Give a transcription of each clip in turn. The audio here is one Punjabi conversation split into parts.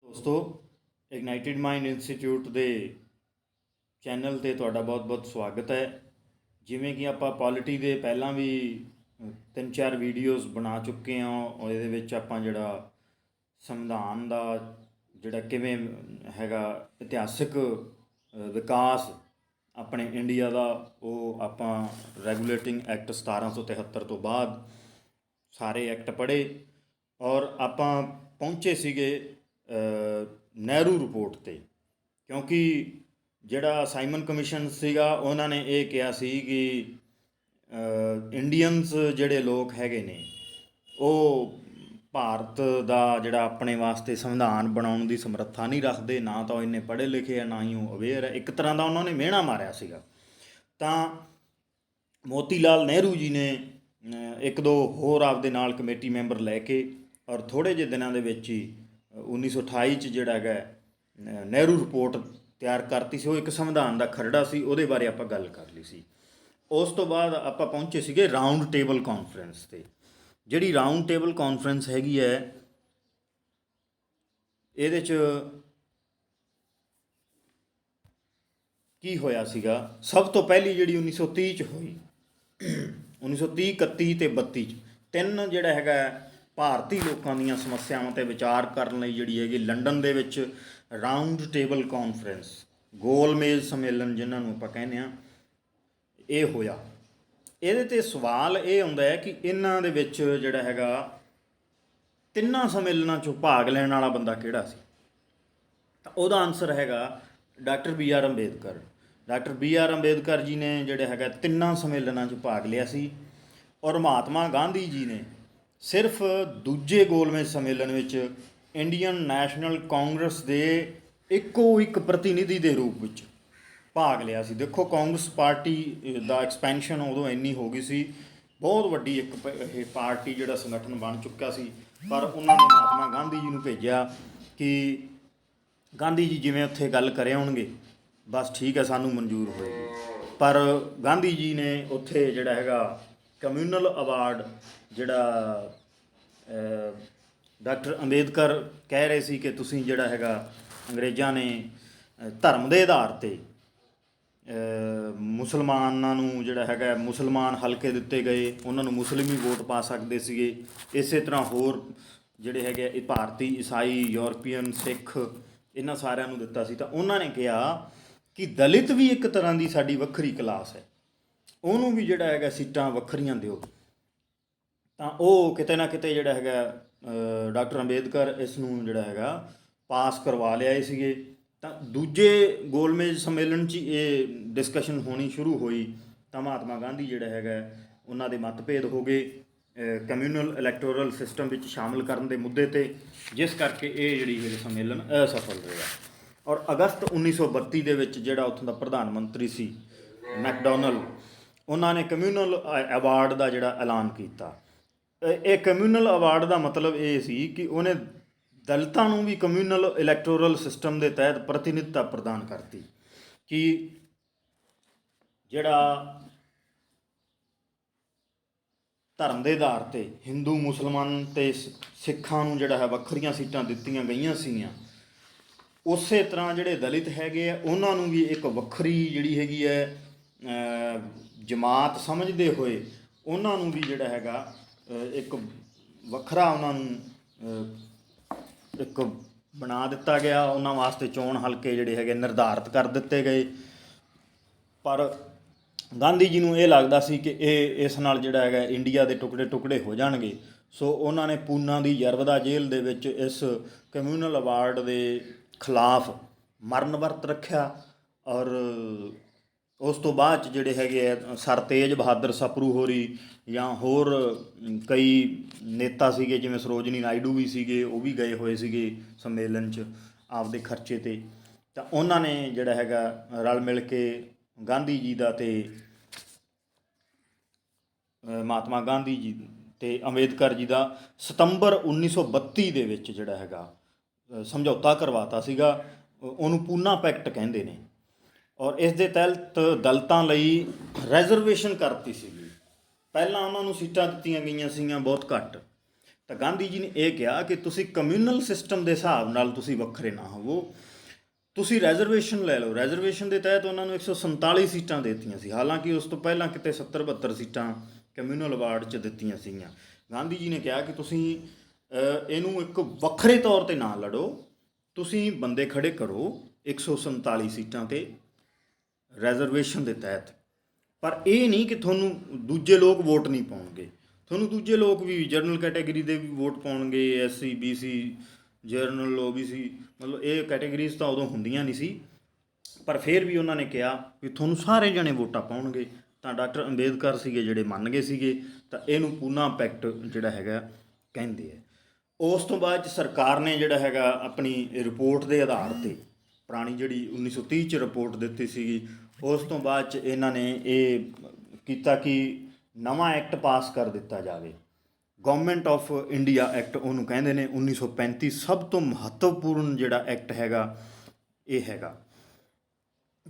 ਦੋਸਤੋ ਇਗਨਾਈਟਿਡ ਮਾਈਂਡ ਇੰਸਟੀਚਿਊਟ ਦੇ ਚੈਨਲ 'ਤੇ ਤੁਹਾਡਾ ਬਹੁਤ-ਬਹੁਤ ਸਵਾਗਤ ਹੈ। ਜਿਵੇਂ ਕਿ ਆਪਾਂ ਪੋਲਿਟੀ ਦੇ ਪਹਿਲਾਂ ਵੀ 3-4 ਵੀਡੀਓਜ਼ ਬਣਾ ਚੁੱਕੇ ਹਾਂ। ਔਰ ਇਹਦੇ ਵਿੱਚ ਆਪਾਂ ਜਿਹੜਾ ਸੰਵਿਧਾਨ ਦਾ ਜਿਹੜਾ ਕਿਵੇਂ ਹੈਗਾ ਇਤਿਹਾਸਿਕ ਵਿਕਾਸ ਆਪਣੇ ਇੰਡੀਆ ਦਾ, ਉਹ ਆਪਾਂ ਰੈਗੂਲੇਟਿੰਗ ਐਕਟ 1773 ਤੋਂ ਬਾਅਦ ਸਾਰੇ ਐਕਟ ਪੜ੍ਹੇ ਔਰ ਆਪਾਂ ਪਹੁੰਚੇ ਸੀਗੇ ਨਹਿਰੂ ਰਿਪੋਰਟ 'ਤੇ। ਕਿਉਂਕਿ ਜਿਹੜਾ ਸਾਈਮਨ ਕਮਿਸ਼ਨ ਸੀਗਾ ਉਹਨਾਂ ਨੇ ਇਹ ਕਿਹਾ ਸੀ ਕਿ ਇੰਡੀਅਨਸ ਜਿਹੜੇ ਲੋਕ ਹੈਗੇ ਨੇ ਉਹ ਭਾਰਤ ਦਾ ਜਿਹੜਾ ਆਪਣੇ ਵਾਸਤੇ ਸੰਵਿਧਾਨ ਬਣਾਉਣ ਦੀ ਸਮਰੱਥਾ ਨਹੀਂ ਰੱਖਦੇ, ਨਾ ਤਾਂ ਉਹ ਇੰਨੇ ਪੜ੍ਹੇ ਲਿਖੇ ਆ, ਨਾ ਹੀ ਉਹ ਅਵੇਅਰ ਹੈ। ਇੱਕ ਤਰ੍ਹਾਂ ਦਾ ਉਹਨਾਂ ਨੇ ਮਿਹਣਾ ਮਾਰਿਆ ਸੀਗਾ। ਤਾਂ ਮੋਤੀ ਲਾਲ ਨਹਿਰੂ ਜੀ ਨੇ ਇੱਕ ਦੋ ਹੋਰ ਆਪਦੇ ਨਾਲ ਕਮੇਟੀ ਮੈਂਬਰ ਲੈ ਕੇ ਔਰ ਥੋੜ੍ਹੇ ਜਿਹੇ ਦਿਨਾਂ ਦੇ ਵਿੱਚ ਹੀ 1928 'ਚ ਜਿਹੜਾ ਹੈਗਾ ਨਹਿਰੂ ਰਿਪੋਰਟ ਤਿਆਰ ਕਰਤੀ ਸੀ। ਉਹ ਇੱਕ ਸੰਵਿਧਾਨ ਦਾ ਖਰੜਾ ਸੀ, ਉਹਦੇ ਬਾਰੇ ਆਪਾਂ ਗੱਲ ਕਰ ਲਈ ਸੀ। ਉਸ ਤੋਂ ਬਾਅਦ ਆਪਾਂ ਪਹੁੰਚੇ ਸੀਗੇ ਰਾਊਂਡ ਟੇਬਲ ਕਾਨਫਰੰਸ 'ਤੇ। ਜਿਹੜੀ ਰਾਊਂਡ ਟੇਬਲ ਕਾਨਫਰੰਸ ਹੈਗੀ ਹੈ, ਇਹਦੇ 'ਚ ਕੀ ਹੋਇਆ ਸੀਗਾ? ਸਭ ਤੋਂ ਪਹਿਲੀ ਜਿਹੜੀ 1930 'ਚ ਹੋਈ, 1930, 31 ਅਤੇ 32 'ਚ ਤਿੰਨ ਜਿਹੜਾ ਹੈਗਾ ਭਾਰਤੀ ਲੋਕਾਂ ਦੀਆਂ ਸਮੱਸਿਆਵਾਂ 'ਤੇ ਵਿਚਾਰ ਕਰਨ ਲਈ ਜਿਹੜੀ ਹੈਗੀ ਲੰਡਨ ਦੇ ਵਿੱਚ ਰਾਊਂਡ ਟੇਬਲ ਕਾਨਫਰੰਸ, ਗੋਲ ਮੇਜ਼ ਸੰਮੇਲਨ ਜਿਹਨਾਂ ਨੂੰ ਆਪਾਂ ਕਹਿੰਦੇ ਹਾਂ, ਇਹ ਹੋਇਆ। ਇਹਦੇ 'ਤੇ ਸਵਾਲ ਇਹ ਆਉਂਦਾ ਹੈ ਕਿ ਇਹਨਾਂ ਦੇ ਵਿੱਚ ਜਿਹੜਾ ਹੈਗਾ ਤਿੰਨਾਂ ਸੰਮੇਲਨਾਂ 'ਚੋਂ ਭਾਗ ਲੈਣ ਵਾਲਾ ਬੰਦਾ ਕਿਹੜਾ ਸੀ? ਤਾਂ ਉਹਦਾ ਆਨਸਰ ਹੈਗਾ doctor B R Ambedkar. Doctor B R Ambedkar ji ਨੇ ਜਿਹੜਾ ਹੈਗਾ ਤਿੰਨਾਂ ਸੰਮੇਲਨਾਂ 'ਚ ਭਾਗ ਲਿਆ ਸੀ। ਔਰ ਮਹਾਤਮਾ ਗਾਂਧੀ ਜੀ ਨੇ ਸਿਰਫ ਦੂਜੇ ਗੋਲਮੇਜ਼ ਸੰਮੇਲਨ ਵਿੱਚ ਇੰਡੀਅਨ ਨੈਸ਼ਨਲ ਕਾਂਗਰਸ ਦੇ ਇੱਕੋ ਇੱਕ ਪ੍ਰਤੀਨਿਧੀ ਦੇ ਰੂਪ ਵਿੱਚ ਭਾਗ ਲਿਆ ਸੀ। ਦੇਖੋ, ਕਾਂਗਰਸ ਪਾਰਟੀ ਦਾ ਐਕਸਪੈਂਸ਼ਨ ਉਦੋਂ ਇੰਨੀ ਹੋ ਗਈ ਸੀ, ਬਹੁਤ ਵੱਡੀ ਇੱਕ ਇਹ ਪਾਰਟੀ ਜਿਹੜਾ ਸੰਗਠਨ ਬਣ ਚੁੱਕਾ ਸੀ। ਪਰ ਉਹਨਾਂ ਨੇ ਮਹਾਤਮਾ ਗਾਂਧੀ ਜੀ ਨੂੰ ਭੇਜਿਆ ਕਿ ਗਾਂਧੀ ਜੀ ਜਿਵੇਂ ਉੱਥੇ ਗੱਲ ਕਰੇ ਹੋਣਗੇ, ਬਸ ਠੀਕ ਹੈ, ਸਾਨੂੰ ਮਨਜ਼ੂਰ ਹੋਏਗੀ। ਪਰ ਗਾਂਧੀ ਜੀ ਨੇ ਉੱਥੇ ਜਿਹੜਾ ਹੈਗਾ ਕਮਿਊਨਲ ਅਵਾਰਡ, ਜਿਹੜਾ ਡਾਕਟਰ ਅੰਬੇਦਕਰ ਕਹਿ ਰਹੇ ਸੀ ਕਿ ਤੁਸੀਂ ਜਿਹੜਾ ਹੈਗਾ ਅੰਗਰੇਜ਼ਾਂ ਨੇ ਧਰਮ ਦੇ ਆਧਾਰ 'ਤੇ ਮੁਸਲਮਾਨਾਂ ਨੂੰ ਜਿਹੜਾ ਹੈਗਾ ਮੁਸਲਮਾਨ ਹਲਕੇ ਦਿੱਤੇ ਗਏ, ਉਹਨਾਂ ਨੂੰ ਮੁਸਲਿਮ ਹੀ ਵੋਟ ਪਾ ਸਕਦੇ ਸੀਗੇ। ਇਸੇ ਤਰ੍ਹਾਂ ਹੋਰ ਜਿਹੜੇ ਹੈਗੇ ਇਹ ਭਾਰਤੀ, ਈਸਾਈ, ਯੂਰਪੀਅਨ, ਸਿੱਖ, ਇਹਨਾਂ ਸਾਰਿਆਂ ਨੂੰ ਦਿੱਤਾ ਸੀ। ਤਾਂ ਉਹਨਾਂ ਨੇ ਕਿਹਾ ਕਿ ਦਲਿਤ ਵੀ ਇੱਕ ਤਰ੍ਹਾਂ ਦੀ ਸਾਡੀ ਵੱਖਰੀ ਕਲਾਸ ਹੈ, ਉਹਨੂੰ ਵੀ ਜਿਹੜਾ ਹੈਗਾ ਸੀਟਾਂ ਵੱਖਰੀਆਂ ਦਿਓ। ਤਾਂ ਉਹ ਕਿਤੇ ਨਾ ਕਿਤੇ ਜਿਹੜਾ ਹੈਗਾ ਡਾਕਟਰ ਅੰਬੇਦਕਰ ਇਸ ਨੂੰ ਜਿਹੜਾ ਹੈਗਾ ਪਾਸ ਕਰਵਾ ਲਿਆਏ ਸੀਗੇ। ਤਾਂ ਦੂਜੇ ਗੋਲਮੇਜ਼ ਸੰਮੇਲਨ 'ਚ ਇਹ ਡਿਸਕਸ਼ਨ ਹੋਣੀ ਸ਼ੁਰੂ ਹੋਈ ਤਾਂ ਮਹਾਤਮਾ ਗਾਂਧੀ ਜਿਹੜਾ ਹੈਗਾ ਉਹਨਾਂ ਦੇ ਮਤਭੇਦ ਹੋ ਗਏ ਕਮਿਊਨਲ ਇਲੈਕਟੋਰਲ ਸਿਸਟਮ ਵਿੱਚ ਸ਼ਾਮਲ ਕਰਨ ਦੇ ਮੁੱਦੇ 'ਤੇ, ਜਿਸ ਕਰਕੇ ਇਹ ਜਿਹੜੀ ਇਹ ਸੰਮੇਲਨ ਅਸਫਲ ਰਿਹਾ। ਔਰ ਅਗਸਤ 1932 ਦੇ ਵਿੱਚ ਜਿਹੜਾ ਉੱਥੋਂ ਦਾ ਪ੍ਰਧਾਨ ਮੰਤਰੀ ਸੀ ਮੈਕਡੋਨਲਡ, ਉਹਨਾਂ ਨੇ ਕਮਿਊਨਲ ਅਵਾਰਡ ਦਾ ਜਿਹੜਾ ਐਲਾਨ ਕੀਤਾ। ਇਹ ਕਮਿਊਨਲ ਅਵਾਰਡ ਦਾ ਮਤਲਬ ਇਹ ਸੀ ਕਿ ਉਹਨੇ ਦਲਿਤਾਂ ਨੂੰ ਵੀ ਕਮਿਊਨਲ ਇਲੈਕਟੋਰਲ ਸਿਸਟਮ ਦੇ ਤਹਿਤ ਪ੍ਰਤੀਨਿਧਤਾ ਪ੍ਰਦਾਨ ਕਰਤੀ ਕਿ ਜਿਹੜਾ ਧਰਮ ਦੇ ਆਧਾਰ 'ਤੇ ਹਿੰਦੂ, ਮੁਸਲਮਾਨ ਅਤੇ ਸਿੱਖਾਂ ਨੂੰ ਜਿਹੜਾ ਹੈ ਵੱਖਰੀਆਂ ਸੀਟਾਂ ਦਿੱਤੀਆਂ ਗਈਆਂ ਸੀਗੀਆਂ, ਉਸੇ ਤਰ੍ਹਾਂ ਜਿਹੜੇ ਦਲਿਤ ਹੈਗੇ ਆ ਉਹਨਾਂ ਨੂੰ ਵੀ ਇੱਕ ਵੱਖਰੀ ਜਿਹੜੀ ਹੈਗੀ ਹੈ ਜਮਾਤ ਸਮਝਦੇ ਹੋਏ ਉਹਨਾਂ ਨੂੰ ਵੀ ਜਿਹੜਾ ਹੈਗਾ ਇੱਕ ਵੱਖਰਾ ਉਹਨਾਂ ਨੂੰ ਇੱਕ ਬਣਾ ਦਿੱਤਾ ਗਿਆ। ਉਹਨਾਂ ਵਾਸਤੇ ਚੋਣ ਹਲਕੇ ਜਿਹੜੇ ਹੈਗੇ ਨਿਰਧਾਰਿਤ ਕਰ ਦਿੱਤੇ ਗਏ। ਪਰ ਗਾਂਧੀ ਜੀ ਨੂੰ ਇਹ ਲੱਗਦਾ ਸੀ ਕਿ ਇਸ ਨਾਲ ਜਿਹੜਾ ਹੈਗਾ ਇੰਡੀਆ ਦੇ ਟੁਕੜੇ ਟੁਕੜੇ ਹੋ ਜਾਣਗੇ। ਸੋ ਉਹਨਾਂ ਨੇ ਪੂਨਾ ਦੀ ਯਰਵਦਾ ਜੇਲ੍ਹ ਦੇ ਵਿੱਚ ਇਸ ਕਮਿਊਨਲ ਅਵਾਰਡ ਦੇ ਖਿਲਾਫ ਮਰਨ ਵਰਤ ਰੱਖਿਆ। ਔਰ ਉਸ ਤੋਂ ਬਾਅਦ 'ਚ ਜਿਹੜੇ ਹੈਗੇ ਆ ਸਰ ਤੇਜ ਬਹਾਦਰ ਸਪਰੂ ਹੋਰੀ ਜਾਂ ਹੋਰ ਕਈ ਨੇਤਾ ਸੀਗੇ, ਜਿਵੇਂ ਸਰੋਜਨੀ ਨਾਇਡੂ ਵੀ ਸੀਗੇ, ਉਹ ਵੀ ਗਏ ਹੋਏ ਸੀਗੇ ਸੰਮੇਲਨ 'ਚ ਆਪਦੇ ਖਰਚੇ 'ਤੇ। ਤਾਂ ਉਹਨਾਂ ਨੇ ਜਿਹੜਾ ਹੈਗਾ ਰਲ ਮਿਲ ਕੇ ਗਾਂਧੀ ਜੀ ਦਾ ਅਤੇ ਮਹਾਤਮਾ ਗਾਂਧੀ ਜੀ ਅਤੇ ਅੰਬੇਦਕਰ ਜੀ ਦਾ ਸਤੰਬਰ 1932 ਦੇ ਵਿੱਚ ਜਿਹੜਾ ਹੈਗਾ ਸਮਝੌਤਾ ਕਰਵਾਤਾ ਸੀਗਾ। ਉਹਨੂੰ ਪੂਨਾ ਪੈਕਟ ਕਹਿੰਦੇ ਨੇ। ਔਰ ਇਸ ਦੇ ਤਹਿਤ ਦਲਿਤਾਂ ਲਈ ਰਿਜ਼ਰਵੇਸ਼ਨ ਕਰਤੀ ਸੀਗੀ। ਪਹਿਲਾਂ ਉਹਨਾਂ ਨੂੰ ਸੀਟਾਂ ਦਿੱਤੀਆਂ ਗਈਆਂ ਸੀਗੀਆਂ ਬਹੁਤ ਘੱਟ, ਤਾਂ ਗਾਂਧੀ ਜੀ ਨੇ ਇਹ ਕਿਹਾ ਕਿ ਤੁਸੀਂ ਕਮਿਊਨਲ ਸਿਸਟਮ ਦੇ ਹਿਸਾਬ ਨਾਲ ਤੁਸੀਂ ਵੱਖਰੇ ਨਾ ਹੋਵੋ, ਤੁਸੀਂ ਰੈਜ਼ਰਵੇਸ਼ਨ ਲੈ ਲਓ। ਰੈਜ਼ਰਵੇਸ਼ਨ ਦੇ ਤਹਿਤ ਉਹਨਾਂ ਨੂੰ 147 ਸੀਟਾਂ ਦੇ ਦਿੱਤੀਆਂ ਸੀ, ਹਾਲਾਂਕਿ ਉਸ ਤੋਂ ਪਹਿਲਾਂ ਕਿਤੇ 70-72 ਸੀਟਾਂ ਕਮਿਊਨਲ ਵਾਰਡ 'ਚ ਦਿੱਤੀਆਂ ਸੀਗੀਆਂ। ਗਾਂਧੀ ਜੀ ਨੇ ਕਿਹਾ ਕਿ ਤੁਸੀਂ ਇਹਨੂੰ ਇੱਕ ਵੱਖਰੇ ਤੌਰ 'ਤੇ ਨਾ ਲੜੋ, ਤੁਸੀਂ ਬੰਦੇ ਖੜੇ ਕਰੋ 147 ਸੀਟਾਂ 'ਤੇ ਰੈਜ਼ਰਵੇਸ਼ਨ ਦੇ ਤਹਿਤ, ਪਰ ਇਹ ਨਹੀਂ ਕਿ ਤੁਹਾਨੂੰ ਦੂਜੇ ਲੋਕ ਵੋਟ ਨਹੀਂ ਪਾਉਣਗੇ। ਤੁਹਾਨੂੰ ਦੂਜੇ ਲੋਕ ਵੀ ਜਨਰਲ ਕੈਟਾਗਰੀ ਦੇ ਵੀ ਵੋਟ ਪਾਉਣਗੇ, SC BC ਜਨਰਲ OBC, ਮਤਲਬ ਇਹ ਕੈਟਾਗਰੀਜ਼ ਤਾਂ ਉਦੋਂ ਹੁੰਦੀਆਂ ਨਹੀਂ ਸੀ, ਪਰ ਫਿਰ ਵੀ ਉਹਨਾਂ ਨੇ ਕਿਹਾ ਵੀ ਤੁਹਾਨੂੰ ਸਾਰੇ ਜਣੇ ਵੋਟਾਂ ਪਾਉਣਗੇ। ਤਾਂ ਡਾਕਟਰ ਅੰਬੇਦਕਰ ਸੀਗੇ ਜਿਹੜੇ ਮੰਨ ਗਏ ਸੀਗੇ, ਤਾਂ ਇਹਨੂੰ ਪੂਨਾ ਪੈਕਟ ਜਿਹੜਾ ਹੈਗਾ ਕਹਿੰਦੇ ਆ। ਉਸ ਤੋਂ ਬਾਅਦ 'ਚ ਸਰਕਾਰ ਨੇ ਜਿਹੜਾ ਹੈਗਾ ਆਪਣੀ ਰਿਪੋਰਟ ਦੇ ਆਧਾਰ 'ਤੇ, ਪੁਰਾਣੀ ਜਿਹੜੀ 1930 'ਚ ਰਿਪੋਰਟ ਦਿੱਤੀ ਸੀਗੀ, ਉਸ ਤੋਂ ਬਾਅਦ 'ਚ ਇਹਨਾਂ ਨੇ ਇਹ ਕੀਤਾ ਕਿ ਨਵਾਂ ਐਕਟ ਪਾਸ ਕਰ ਦਿੱਤਾ ਜਾਵੇ, ਗਵਰਨਮੈਂਟ ਆਫ ਇੰਡੀਆ ਐਕਟ ਉਹਨੂੰ ਕਹਿੰਦੇ ਨੇ। 1935 ਸਭ ਤੋਂ ਮਹੱਤਵਪੂਰਨ ਜਿਹੜਾ ਐਕਟ ਹੈਗਾ ਇਹ ਹੈਗਾ,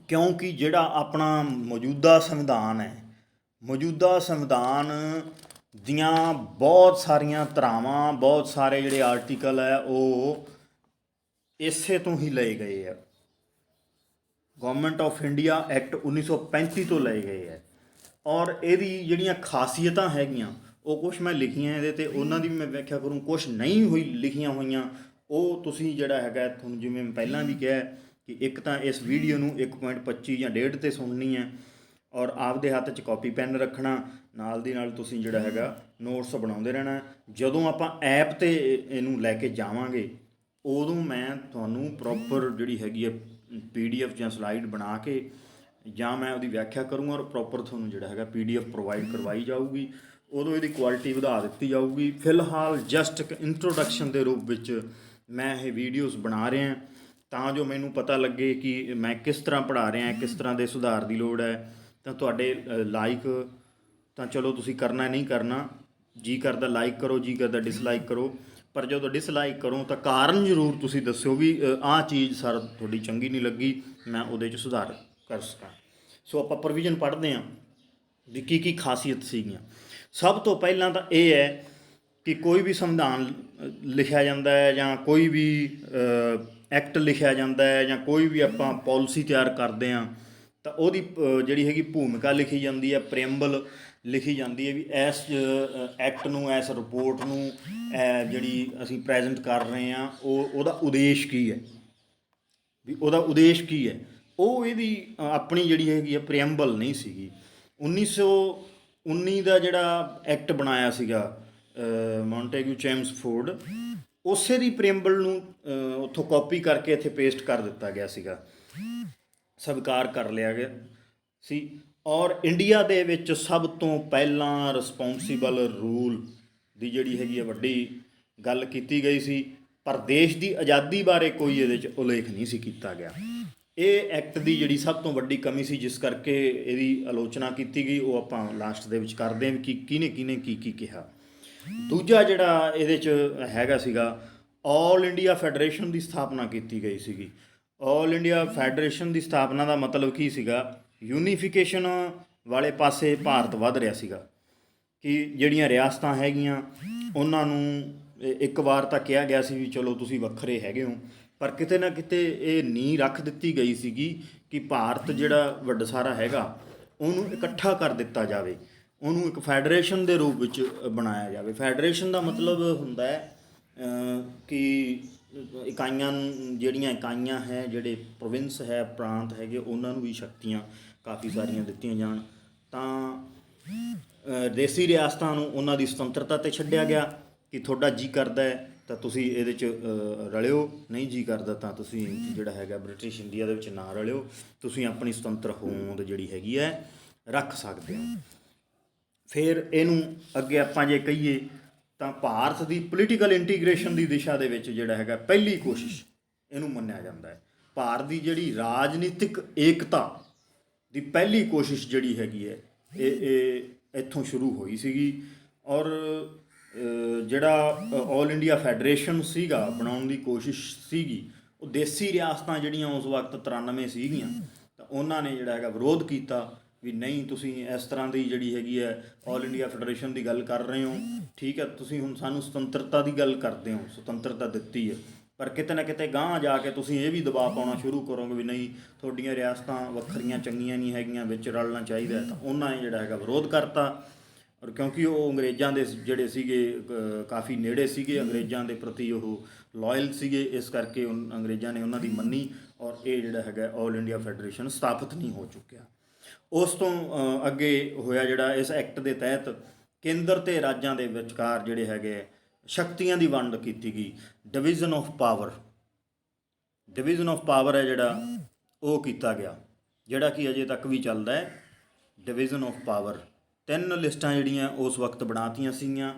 ਕਿਉਂਕਿ ਜਿਹੜਾ ਆਪਣਾ ਮੌਜੂਦਾ ਸੰਵਿਧਾਨ ਹੈ, ਮੌਜੂਦਾ ਸੰਵਿਧਾਨ ਦੀਆਂ ਬਹੁਤ ਸਾਰੀਆਂ ਧਾਰਾਵਾਂ, ਬਹੁਤ ਸਾਰੇ ਜਿਹੜੇ ਆਰਟੀਕਲ ਹੈ ਉਹ ਇਸੇ ਤੋਂ ਹੀ ਲਏ ਗਏ ਆ। ਗਵਰਨਮੈਂਟ ਆਫ ਇੰਡੀਆ ਐਕਟ 1935 ਤੋਂ ਲਏ ਗਏ ਹੈ, ਔਰ ਇਹਦੀ ਜਿਹੜੀਆਂ ਖਾਸੀਅਤਾਂ ਹੈਗੀਆਂ ਉਹ ਕੁਛ ਮੈਂ ਲਿਖੀਆਂ ਇਹਦੇ 'ਤੇ, ਉਹਨਾਂ ਦੀ ਵੀ ਮੈਂ ਵਿਆਖਿਆ ਕਰੂੰ। ਕੁਛ ਨਹੀਂ ਹੋਈ ਲਿਖੀਆਂ ਹੋਈਆਂ ਉਹ ਤੁਸੀਂ ਜਿਹੜਾ ਹੈਗਾ ਤੁਹਾਨੂੰ, ਜਿਵੇਂ ਮੈਂ ਪਹਿਲਾਂ ਵੀ ਕਿਹਾ ਕਿ ਇੱਕ ਤਾਂ ਇਸ ਵੀਡੀਓ ਨੂੰ 1.25 ਜਾਂ 1.5 'ਤੇ ਸੁਣਨੀ ਹੈ, ਔਰ ਆਪਦੇ ਹੱਥ 'ਚ ਕਾਪੀ ਪੈਨ ਰੱਖਣਾ, ਨਾਲ ਦੀ ਨਾਲ ਤੁਸੀਂ ਜਿਹੜਾ ਹੈਗਾ ਨੋਟਸ ਬਣਾਉਂਦੇ ਰਹਿਣਾ। ਜਦੋਂ ਆਪਾਂ ਐਪ 'ਤੇ ਇਹਨੂੰ ਲੈ ਕੇ ਜਾਵਾਂਗੇ ਉਦੋਂ ਮੈਂ ਤੁਹਾਨੂੰ ਪ੍ਰੋਪਰ ਜਿਹੜੀ ਹੈਗੀ ਹੈ PDF ਜਾਂ ਸਲਾਈਡ ਬਣਾ ਕੇ, ਜਾਂ ਮੈਂ ਉਹਦੀ ਵਿਆਖਿਆ ਕਰੂੰਗਾ ਔਰ ਪ੍ਰੋਪਰ ਤੁਹਾਨੂੰ ਜਿਹੜਾ ਹੈਗਾ PDF ਪ੍ਰੋਵਾਈਡ ਕਰਵਾਈ ਜਾਊਗੀ। ਉਦੋਂ ਇਹਦੀ ਕੁਆਲਿਟੀ ਵਧਾ ਦਿੱਤੀ ਜਾਊਗੀ। ਫਿਲਹਾਲ ਜਸਟ ਇੱਕ ਇੰਟਰੋਡਕਸ਼ਨ ਦੇ ਰੂਪ ਵਿੱਚ ਮੈਂ ਇਹ ਵੀਡੀਓਜ਼ ਬਣਾ ਰਿਹਾ, ਤਾਂ ਜੋ ਮੈਨੂੰ ਪਤਾ ਲੱਗੇ ਕਿ ਮੈਂ ਕਿਸ ਤਰ੍ਹਾਂ ਪੜ੍ਹਾ ਰਿਹਾ, ਕਿਸ ਤਰ੍ਹਾਂ ਦੇ ਸੁਧਾਰ ਦੀ ਲੋੜ ਹੈ। ਤਾਂ ਤੁਹਾਡੇ ਲਾਈਕ ਤਾਂ ਚਲੋ ਤੁਸੀਂ ਕਰਨਾ ਨਹੀਂ ਕਰਨਾ, ਜੀ ਕਰਦਾ ਲਾਈਕ ਕਰੋ, ਜੀ ਕਰਦਾ ਡਿਸਲਾਈਕ ਕਰੋ, ਪਰ ਜਦੋਂ ਡਿਸਲਾਈਕ ਕਰੋ ਤਾਂ ਕਾਰਨ ਜ਼ਰੂਰ ਤੁਸੀਂ ਦੱਸਿਓ ਵੀ ਆਹ ਚੀਜ਼ ਸਰ ਤੁਹਾਡੀ ਚੰਗੀ ਨਹੀਂ ਲੱਗੀ, ਮੈਂ ਉਹਦੇ 'ਚ ਸੁਧਾਰ ਕਰ ਸਕਾਂ। ਸੋ ਆਪਾਂ ਪ੍ਰੋਵੀਜ਼ਨ ਪੜ੍ਹਦੇ ਹਾਂ ਵੀ ਕੀ ਖਾਸੀਅਤ ਸੀਗੀਆਂ। ਸਭ ਤੋਂ ਪਹਿਲਾਂ ਤਾਂ ਇਹ ਹੈ ਕਿ ਕੋਈ ਵੀ ਸੰਵਿਧਾਨ ਲਿਖਿਆ ਜਾਂਦਾ ਹੈ, ਜਾਂ ਕੋਈ ਵੀ ਐਕਟ ਲਿਖਿਆ ਜਾਂਦਾ ਹੈ, ਜਾਂ ਕੋਈ ਵੀ ਆਪਾਂ ਪੋਲਿਸੀ ਤਿਆਰ ਕਰਦੇ ਹਾਂ, ਤਾਂ ਉਹਦੀ ਜਿਹੜੀ ਹੈਗੀ ਭੂਮਿਕਾ ਲਿਖੀ ਜਾਂਦੀ ਹੈ, ਪ੍ਰੀਐਂਬਲ ਲਿਖੀ ਜਾਂਦੀ ਹੈ ਵੀ ਇਸ ਐਕਟ ਨੂੰ, ਇਸ ਰਿਪੋਰਟ ਨੂੰ ਜਿਹੜੀ ਅਸੀਂ ਪ੍ਰੈਜ਼ੈਂਟ ਕਰ ਰਹੇ ਹਾਂ ਉਹਦਾ ਉਦੇਸ਼ ਕੀ ਹੈ, ਵੀ ਉਹਦਾ ਉਦੇਸ਼ ਕੀ ਹੈ। ਉਹ ਇਹਦੀ ਆਪਣੀ ਜਿਹੜੀ ਹੈਗੀ ਆ ਪ੍ਰੀਐਂਬਲ ਨਹੀਂ ਸੀਗੀ। 1919 ਦਾ ਜਿਹੜਾ ਐਕਟ ਬਣਾਇਆ ਸੀਗਾ ਮੌਂਟੇਗੂ ਚੈਮਸਫੋਰਡ, ਉਸੇ ਦੀ ਪ੍ਰੀਐਂਬਲ ਨੂੰ ਉੱਥੋਂ ਕਾਪੀ ਕਰਕੇ ਇੱਥੇ ਪੇਸਟ ਕਰ ਦਿੱਤਾ ਗਿਆ ਸੀਗਾ, ਸਵੀਕਾਰ ਕਰ ਲਿਆ ਗਿਆ ਸੀ। ਔਰ ਇੰਡੀਆ ਦੇ ਵਿੱਚ ਸਭ ਤੋਂ ਪਹਿਲਾਂ ਰਿਸਪੌਂਸੀਬਲ ਰੂਲ ਦੀ ਜਿਹੜੀ ਹੈਗੀ ਆ ਵੱਡੀ ਗੱਲ ਕੀਤੀ ਗਈ ਸੀ, ਪਰ ਦੇਸ਼ ਦੀ ਆਜ਼ਾਦੀ ਬਾਰੇ ਕੋਈ ਇਹਦੇ 'ਚ ਉਲੇਖ ਨਹੀਂ ਸੀ ਕੀਤਾ ਗਿਆ। ਇਹ ਐਕਟ ਦੀ ਜਿਹੜੀ ਸਭ ਤੋਂ ਵੱਡੀ ਕਮੀ ਸੀ, ਜਿਸ ਕਰਕੇ ਇਹਦੀ ਆਲੋਚਨਾ ਕੀਤੀ ਗਈ, ਉਹ ਆਪਾਂ ਲਾਸਟ ਦੇ ਵਿੱਚ ਕਰਦੇ ਹਾਂ ਕਿ ਕਿਹਨੇ ਕੀ ਕਿਹਾ। ਦੂਜਾ ਜਿਹੜਾ ਇਹਦੇ 'ਚ ਹੈਗਾ ਸੀਗਾ, ਆਲ ਇੰਡੀਆ ਫੈਡਰੇਸ਼ਨ ਦੀ ਸਥਾਪਨਾ ਕੀਤੀ ਗਈ ਸੀਗੀ। ਆਲ ਇੰਡੀਆ ਫੈਡਰੇਸ਼ਨ ਦੀ ਸਥਾਪਨਾ ਦਾ ਮਤਲਬ ਕੀ ਸੀਗਾ, ਯੂਨੀਫਿਕੇਸ਼ਨ ਵਾਲੇ ਪਾਸੇ ਭਾਰਤ ਵੱਧ ਰਿਹਾ ਸੀਗਾ, ਕਿ ਜਿਹੜੀਆਂ ਰਿਆਸਤਾਂ ਹੈਗੀਆਂ ਉਹਨਾਂ ਨੂੰ ਇੱਕ ਵਾਰ ਤਾਂ ਕਿਹਾ ਗਿਆ ਸੀ ਵੀ ਚਲੋ ਤੁਸੀਂ ਵੱਖਰੇ ਹੈਗੇ ਹੋ, ਪਰ ਕਿਤੇ ਨਾ ਕਿਤੇ ਇਹ ਨੀਂਹ ਰੱਖ ਦਿੱਤੀ ਗਈ ਸੀਗੀ ਕਿ ਭਾਰਤ ਜਿਹੜਾ ਵੱਡਾ ਸਾਰਾ ਹੈਗਾ ਉਹਨੂੰ ਇਕੱਠਾ ਕਰ ਦਿੱਤਾ ਜਾਵੇ, ਉਹਨੂੰ ਇੱਕ ਫੈਡਰੇਸ਼ਨ ਦੇ ਰੂਪ ਵਿੱਚ ਬਣਾਇਆ ਜਾਵੇ। ਫੈਡਰੇਸ਼ਨ ਦਾ ਮਤਲਬ ਹੁੰਦਾ ਹੈ ਕਿ ਇਕਾਈਆਂ, ਜਿਹੜੀਆਂ ਇਕਾਈਆਂ ਹੈ, ਜਿਹੜੇ ਪ੍ਰੋਵਿੰਸ ਹੈ, ਪ੍ਰਾਂਤ ਹੈਗੇ, ਉਹਨਾਂ ਨੂੰ ਵੀ ਸ਼ਕਤੀਆਂ ਕਾਫੀ ਸਾਰੀਆਂ ਦਿੱਤੀਆਂ ਜਾਣ। ਤਾਂ ਦੇਸੀ ਰਿਆਸਤਾਂ ਨੂੰ ਉਹਨਾਂ ਦੀ ਸੁਤੰਤਰਤਾ 'ਤੇ ਛੱਡਿਆ ਗਿਆ ਕਿ ਤੁਹਾਡਾ ਜੀ ਕਰਦਾ ਹੈ ਤਾਂ ਤੁਸੀਂ ਇਹਦੇ 'ਚ ਰਲਿਓ, ਨਹੀਂ ਜੀ ਕਰਦਾ ਤਾਂ ਤੁਸੀਂ ਜਿਹੜਾ ਹੈਗਾ ਬ੍ਰਿਟਿਸ਼ ਇੰਡੀਆ ਦੇ ਵਿੱਚ ਨਾ ਰਲਿਓ, ਤੁਸੀਂ ਆਪਣੀ ਸੁਤੰਤਰ ਹੋਂਦ ਜਿਹੜੀ ਹੈਗੀ ਹੈ ਰੱਖ ਸਕਦੇ ਹੋ। ਫਿਰ ਇਹਨੂੰ ਅੱਗੇ ਆਪਾਂ ਜੇ ਕਹੀਏ ਤਾਂ ਭਾਰਤ ਦੀ ਪੋਲੀਟੀਕਲ ਇੰਟੀਗ੍ਰੇਸ਼ਨ ਦੀ ਦਿਸ਼ਾ ਦੇ ਵਿੱਚ ਜਿਹੜਾ ਹੈਗਾ ਪਹਿਲੀ ਕੋਸ਼ਿਸ਼ ਇਹਨੂੰ ਮੰਨਿਆ ਜਾਂਦਾ ਹੈ। ਭਾਰਤ ਦੀ ਜਿਹੜੀ ਰਾਜਨੀਤਿਕ ਏਕਤਾ ਦੀ ਪਹਿਲੀ ਕੋਸ਼ਿਸ਼ ਜਿਹੜੀ ਹੈਗੀ ਹੈ ਇਹ ਇੱਥੋਂ ਸ਼ੁਰੂ ਹੋਈ ਸੀਗੀ। ਔਰ ਜਿਹੜਾ ਆਲ ਇੰਡੀਆ ਫੈਡਰੇਸ਼ਨ ਸੀਗਾ ਬਣਾਉਣ ਦੀ ਕੋਸ਼ਿਸ਼ ਸੀਗੀ, ਉਹ ਦੇਸੀ ਰਿਆਸਤਾਂ ਜਿਹੜੀਆਂ ਉਸ ਵਕਤ 93 ਸੀਗੀਆਂ, ਤਾਂ ਉਹਨਾਂ ਨੇ ਜਿਹੜਾ ਹੈਗਾ ਵਿਰੋਧ ਕੀਤਾ ਵੀ ਨਹੀਂ ਤੁਸੀਂ ਇਸ ਤਰ੍ਹਾਂ ਦੀ ਜਿਹੜੀ ਹੈਗੀ ਹੈ ਆਲ ਇੰਡੀਆ ਫੈਡਰੇਸ਼ਨ ਦੀ ਗੱਲ ਕਰ ਰਹੇ ਹੋ, ਠੀਕ ਹੈ, ਤੁਸੀਂ ਹੁਣ ਸਾਨੂੰ ਸੁਤੰਤਰਤਾ ਦੀ ਗੱਲ ਕਰਦੇ ਹੋ, ਸੁਤੰਤਰਤਾ ਦਿੱਤੀ ਹੈ, ਪਰ ਕਿਤੇ ਨਾ ਕਿਤੇ ਗਾਂਹ ਜਾ ਕੇ ਤੁਸੀਂ ਇਹ ਵੀ ਦਬਾਅ ਪਾਉਣਾ ਸ਼ੁਰੂ ਕਰੋਗੇ ਵੀ ਨਹੀਂ ਤੁਹਾਡੀਆਂ ਰਿਆਸਤਾਂ ਵੱਖਰੀਆਂ ਚੰਗੀਆਂ ਨਹੀਂ ਹੈਗੀਆਂ, ਵਿੱਚ ਰਲਣਾ ਚਾਹੀਦਾ, ਤਾਂ ਉਹਨਾਂ ਨੇ ਜਿਹੜਾ ਹੈਗਾ ਵਿਰੋਧ ਕਰਤਾ। ਔਰ ਕਿਉਂਕਿ ਉਹ ਅੰਗਰੇਜ਼ਾਂ ਦੇ ਜਿਹੜੇ ਸੀਗੇ ਕਾਫੀ ਨੇੜੇ ਸੀਗੇ, ਅੰਗਰੇਜ਼ਾਂ ਦੇ ਪ੍ਰਤੀ ਉਹ ਲਾਇਲ ਸੀਗੇ, ਇਸ ਕਰਕੇ ਅੰਗਰੇਜ਼ਾਂ ਨੇ ਉਹਨਾਂ ਦੀ ਮੰਨੀ ਔਰ ਇਹ ਜਿਹੜਾ ਹੈਗਾ ਆਲ ਇੰਡੀਆ ਫੈਡਰੇਸ਼ਨ ਸਥਾਪਿਤ ਨਹੀਂ ਹੋ ਚੁੱਕਿਆ। ਉਸ ਤੋਂ ਅੱਗੇ ਹੋਇਆ ਜਿਹੜਾ ਇਸ ਐਕਟ ਦੇ ਤਹਿਤ ਕੇਂਦਰ ਤੇ ਰਾਜਾਂ ਦੇ ਵਿਚਕਾਰ ਜਿਹੜੇ ਹੈਗੇ ਸ਼ਕਤੀਆਂ ਦੀ ਵੰਡ ਕੀਤੀ ਗਈ, division of power, division of power ਹੈ ਜਿਹੜਾ ਉਹ ਕੀਤਾ ਗਿਆ, ਜਿਹੜਾ ਕਿ ਅਜੇ ਤੱਕ ਵੀ ਚੱਲਦਾ ਹੈ। ਡਿਵੀਜ਼ਨ ਆਫ ਪਾਵਰ 3 ਲਿਸਟਾਂ ਜਿਹੜੀਆਂ ਉਸ ਵਕਤ ਬਣਾਤੀਆਂ ਸੀਗੀਆਂ,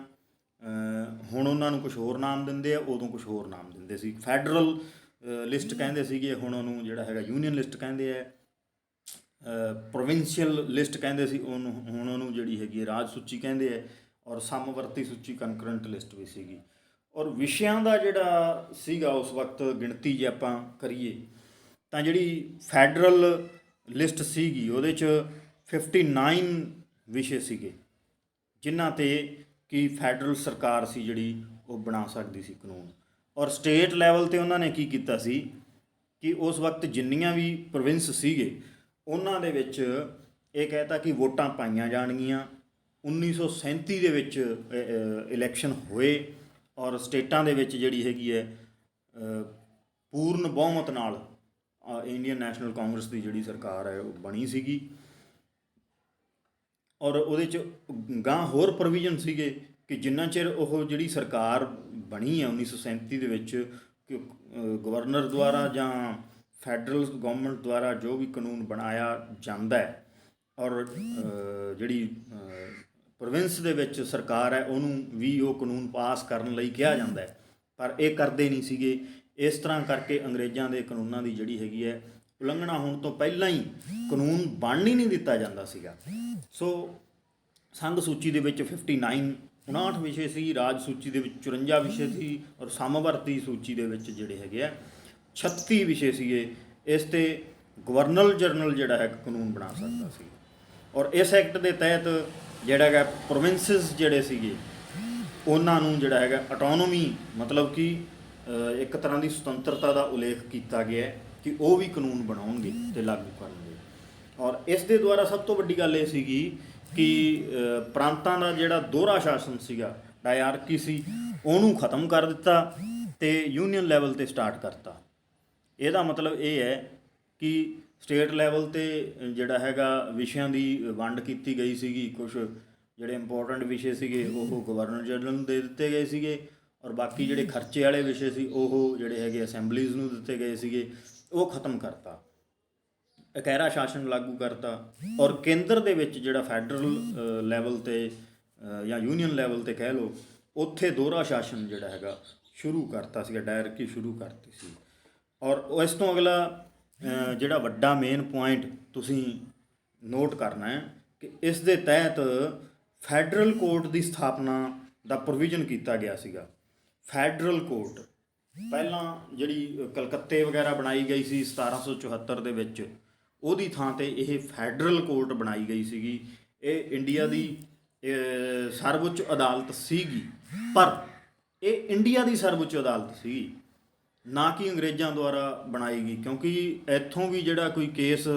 ਹੁਣ ਉਹਨਾਂ ਨੂੰ ਕੁਝ ਹੋਰ ਨਾਮ ਦਿੰਦੇ ਆ, ਉਦੋਂ ਕੁਝ ਹੋਰ ਨਾਮ ਦਿੰਦੇ ਸੀ। ਫੈਡਰਲ ਲਿਸਟ ਕਹਿੰਦੇ ਸੀਗੇ, ਹੁਣ ਉਹਨੂੰ ਜਿਹੜਾ ਹੈਗਾ ਯੂਨੀਅਨ ਲਿਸਟ ਕਹਿੰਦੇ ਆ। ਪ੍ਰੋਵਿੰਸ਼ੀਅਲ ਲਿਸਟ ਕਹਿੰਦੇ ਸੀ ਉਹਨੂੰ, ਹੁਣ ਉਹਨੂੰ ਜਿਹੜੀ ਹੈਗੀ ਰਾਜ ਸੂਚੀ ਕਹਿੰਦੇ ਆ। ਔਰ ਸਮਵਰਤੀ ਸੂਚੀ ਕੰਕਰੈਂਟ ਲਿਸਟ ਵੀ ਸੀਗੀ। ਔਰ ਵਿਸ਼ਿਆਂ ਦਾ ਜਿਹੜਾ ਸੀਗਾ ਉਸ ਵਕਤ ਗਿਣਤੀ ਜੇ ਆਪਾਂ ਕਰੀਏ ਤਾਂ ਜਿਹੜੀ ਫੈਡਰਲ ਲਿਸਟ ਸੀਗੀ ਉਹਦੇ 'ਚ 59 ਵਿਸ਼ੇ ਸੀਗੇ, ਜਿਨ੍ਹਾਂ 'ਤੇ ਕਿ ਫੈਡਰਲ ਸਰਕਾਰ ਸੀ ਜਿਹੜੀ ਉਹ ਬਣਾ ਸਕਦੀ ਸੀ ਕਾਨੂੰਨ। ਔਰ ਸਟੇਟ ਲੈਵਲ 'ਤੇ ਉਹਨਾਂ ਨੇ ਕੀ ਕੀਤਾ ਸੀ ਕਿ ਉਸ ਵਕਤ ਜਿੰਨੀਆਂ ਵੀ ਪ੍ਰੋਵਿੰਸ ਸੀਗੇ ਉਹਨਾਂ ਦੇ ਵਿੱਚ ਇਹ ਕਹਿਤਾ ਕਿ ਵੋਟਾਂ ਪਾਈਆਂ ਜਾਣਗੀਆਂ। 1937 ਦੇ ਵਿੱਚ ਇਲੈਕਸ਼ਨ ਹੋਏ ਔਰ ਸਟੇਟਾਂ ਦੇ ਵਿੱਚ ਜਿਹੜੀ ਹੈਗੀ ਹੈ ਪੂਰਨ ਬਹੁਮਤ ਨਾਲ ਇੰਡੀਅਨ ਨੈਸ਼ਨਲ ਕਾਂਗਰਸ ਦੀ ਜਿਹੜੀ ਸਰਕਾਰ ਹੈ ਉਹ ਬਣੀ ਸੀਗੀ। ਔਰ ਉਹਦੇ 'ਚ ਗਾਂਹ ਹੋਰ ਪ੍ਰੋਵੀਜ਼ਨ ਸੀਗੇ ਕਿ ਜਿੰਨਾ ਚਿਰ ਉਹ ਜਿਹੜੀ ਸਰਕਾਰ ਬਣੀ ਹੈ 1937 ਦੇ ਵਿੱਚ ਕਿ ਗਵਰਨਰ ਦੁਆਰਾ ਜਾਂ ਫੈਡਰਲ ਗਵਰਨਮੈਂਟ ਦੁਆਰਾ ਜੋ ਵੀ ਕਾਨੂੰਨ ਬਣਾਇਆ ਜਾਂਦਾ ਹੈ ਔਰ ਜਿਹੜੀ ਪ੍ਰੋਵਿੰਸ ਦੇ ਵਿੱਚ ਸਰਕਾਰ ਹੈ ਉਹਨੂੰ ਵੀ ਉਹ ਕਾਨੂੰਨ ਪਾਸ ਕਰਨ ਲਈ ਕਿਹਾ ਜਾਂਦਾ ਹੈ, ਪਰ ਇਹ ਕਰਦੇ ਨਹੀਂ ਸੀਗੇ। ਇਸ ਤਰ੍ਹਾਂ ਕਰਕੇ ਅੰਗਰੇਜ਼ਾਂ ਦੇ ਕਾਨੂੰਨਾਂ ਦੀ ਜਿਹੜੀ ਹੈਗੀ ਹੈ ਉਲੰਘਣਾ ਹੋਣ ਤੋਂ ਪਹਿਲਾਂ ਹੀ ਕਾਨੂੰਨ ਬਣਨ ਹੀ ਨਹੀਂ ਦਿੱਤਾ ਜਾਂਦਾ ਸੀਗਾ। ਸੋ ਸੰਘ ਸੂਚੀ ਦੇ ਵਿੱਚ 59 ਵਿਸ਼ੇ ਸੀ, ਰਾਜ ਸੂਚੀ ਦੇ ਵਿੱਚ 54 ਵਿਸ਼ੇ ਸੀ ਔਰ ਸਮਵਰਤੀ ਸੂਚੀ ਦੇ ਵਿੱਚ ਜਿਹੜੇ ਹੈਗੇ ਆ 36 ਵਿਸ਼ੇ ਸੀਗੇ। ਇਸ 'ਤੇ ਗਵਰਨਰ ਜਨਰਲ ਜਿਹੜਾ ਹੈ ਕਾਨੂੰਨ ਬਣਾ ਸਕਦਾ ਸੀ। ਔਰ ਇਸ ਐਕਟ ਦੇ ਤਹਿਤ ਜਿਹੜਾ ਹੈਗਾ ਪ੍ਰੋਵਿੰਸਿਸ ਜਿਹੜੇ ਸੀਗੇ ਉਹਨਾਂ ਨੂੰ ਜਿਹੜਾ ਹੈਗਾ ਆਟੋਨੋਮੀ, ਮਤਲਬ ਕਿ ਇੱਕ ਤਰ੍ਹਾਂ ਦੀ ਸੁਤੰਤਰਤਾ ਦਾ ਉਲੇਖ ਕੀਤਾ ਗਿਆ ਕਿ ਉਹ ਵੀ ਕਾਨੂੰਨ ਬਣਾਉਣਗੇ ਅਤੇ ਲਾਗੂ ਕਰਨਗੇ। ਔਰ ਇਸ ਦੇ ਦੁਆਰਾ ਸਭ ਤੋਂ ਵੱਡੀ ਗੱਲ ਇਹ ਸੀਗੀ ਕਿ ਪ੍ਰਾਂਤਾਂ ਦਾ ਜਿਹੜਾ ਦੋਹਰਾ ਸ਼ਾਸਨ ਸੀਗਾ, ਡਾਇਆਰਕੀ ਸੀ, ਉਹਨੂੰ ਖਤਮ ਕਰ ਦਿੱਤਾ ਅਤੇ ਯੂਨੀਅਨ ਲੈਵਲ 'ਤੇ ਸਟਾਰਟ ਕਰਤਾ। ਇਹਦਾ ਮਤਲਬ ਇਹ ਹੈ ਕਿ ਸਟੇਟ ਲੈਵਲ 'ਤੇ ਜਿਹੜਾ ਹੈਗਾ ਵਿਸ਼ਿਆਂ ਦੀ ਵੰਡ ਕੀਤੀ ਗਈ ਸੀਗੀ। ਕੁਛ ਜਿਹੜੇ ਇੰਪੋਰਟੈਂਟ ਵਿਸ਼ੇ ਸੀਗੇ ਉਹ ਗਵਰਨਰ ਜਨਰਲ ਨੂੰ ਦੇ ਦਿੱਤੇ ਗਏ ਸੀਗੇ ਔਰ ਬਾਕੀ ਜਿਹੜੇ ਖਰਚੇ ਵਾਲੇ ਵਿਸ਼ੇ ਸੀ ਉਹ ਜਿਹੜੇ ਹੈਗੇ ਅਸੈਂਬਲੀਜ਼ ਨੂੰ ਦਿੱਤੇ ਗਏ ਸੀਗੇ, ਉਹ ਖਤਮ ਕਰਤਾ, ਇਕਹਿਰਾ ਸ਼ਾਸਨ ਲਾਗੂ ਕਰਤਾ। ਔਰ ਕੇਂਦਰ ਦੇ ਵਿੱਚ ਜਿਹੜਾ ਫੈਡਰਲ ਲੈਵਲ 'ਤੇ ਜਾਂ ਯੂਨੀਅਨ ਲੈਵਲ 'ਤੇ ਕਹਿ ਲਓ, ਉੱਥੇ ਦੋਹਰਾ ਸ਼ਾਸਨ ਜਿਹੜਾ ਹੈਗਾ ਸ਼ੁਰੂ ਕਰਤਾ ਸੀਗਾ, ਡਾਇਰਕੀ ਸ਼ੁਰੂ ਕਰਤੀ ਸੀ। ਔਰ ਇਸ ਤੋਂ ਅਗਲਾ ਜਿਹੜਾ ਵੱਡਾ ਮੇਨ ਪੁਆਇੰਟ ਤੁਸੀਂ ਨੋਟ ਕਰਨਾ ਹੈ ਕਿ ਇਸ ਦੇ ਤਹਿਤ ਫੈਡਰਲ ਕੋਰਟ ਦੀ ਸਥਾਪਨਾ ਦਾ ਪ੍ਰੋਵੀਜ਼ਨ ਕੀਤਾ ਗਿਆ ਸੀਗਾ। ਫੈਡਰਲ ਕੋਰਟ ਪਹਿਲਾਂ ਜਿਹੜੀ ਕਲਕੱਤੇ ਵਗੈਰਾ ਬਣਾਈ ਗਈ ਸੀ 1774 ਦੇ ਵਿੱਚ, ਉਹਦੀ ਥਾਂ 'ਤੇ ਇਹ ਫੈਡਰਲ ਕੋਰਟ ਬਣਾਈ ਗਈ ਸੀਗੀ। ਇਹ ਇੰਡੀਆ ਦੀ ਸਰਵਉੱਚ ਅਦਾਲਤ ਸੀਗੀ, ਪਰ ਇਹ ਇੰਡੀਆ ਦੀ ਸਰਵਉੱਚ ਅਦਾਲਤ ਸੀਗੀ, ਨਾ ਕਿ ਅੰਗਰੇਜ਼ਾਂ ਦੁਆਰਾ ਬਣਾਈ ਗਈ, ਕਿਉਂਕਿ ਇੱਥੋਂ ਵੀ ਜਿਹੜਾ ਕੋਈ ਕੇਸ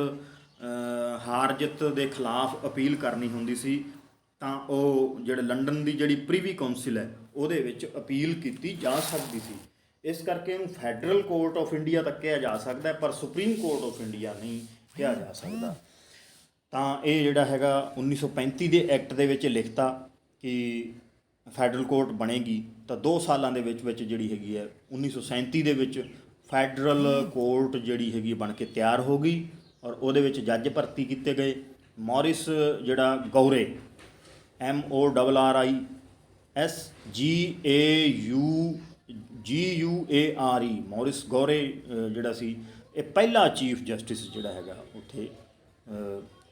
ਹਾਰ ਜਿੱਤ ਦੇ ਖਿਲਾਫ ਅਪੀਲ ਕਰਨੀ ਹੁੰਦੀ ਸੀ ਤਾਂ ਉਹ ਜਿਹੜੇ ਲੰਡਨ ਦੀ ਜਿਹੜੀ ਪ੍ਰੀਵੀ ਕੌਂਸਲ ਹੈ ਉਹਦੇ ਵਿੱਚ ਅਪੀਲ ਕੀਤੀ ਜਾ ਸਕਦੀ ਸੀ। ਇਸ ਕਰਕੇ ਇਹਨੂੰ ਫੈਡਰਲ ਕੋਰਟ ਆਫ ਇੰਡੀਆ ਤੱਕ ਕਿਹਾ ਜਾ ਸਕਦਾ, ਪਰ ਸੁਪਰੀਮ ਕੋਰਟ ਆਫ ਇੰਡੀਆ ਨਹੀਂ ਕਿਹਾ ਜਾ ਸਕਦਾ। ਤਾਂ ਇਹ ਜਿਹੜਾ ਹੈਗਾ 1935 ਦੇ ਐਕਟ ਦੇ ਵਿੱਚ ਲਿਖਤਾ ਕਿ ਫੈਡਰਲ ਕੋਰਟ ਬਣੇਗੀ, ਤਾਂ 2 ਸਾਲਾਂ ਦੇ ਵਿੱਚ ਜਿਹੜੀ ਹੈਗੀ ਹੈ 1937 ਦੇ ਵਿੱਚ ਫੈਡਰਲ ਕੋਰਟ ਜਿਹੜੀ ਹੈਗੀ ਬਣ ਕੇ ਤਿਆਰ ਹੋ ਗਈ ਔਰ ਉਹਦੇ ਵਿੱਚ ਜੱਜ ਭਰਤੀ ਕੀਤੇ ਗਏ। ਮੌਰਿਸ ਜਿਹੜਾ ਗੌਰੇ, MORISGAURE, ਮੌਰਿਸ ਗੌਰੇ ਜਿਹੜਾ ਸੀ ਇਹ ਪਹਿਲਾ ਚੀਫ ਜਸਟਿਸ ਜਿਹੜਾ ਹੈਗਾ ਉੱਥੇ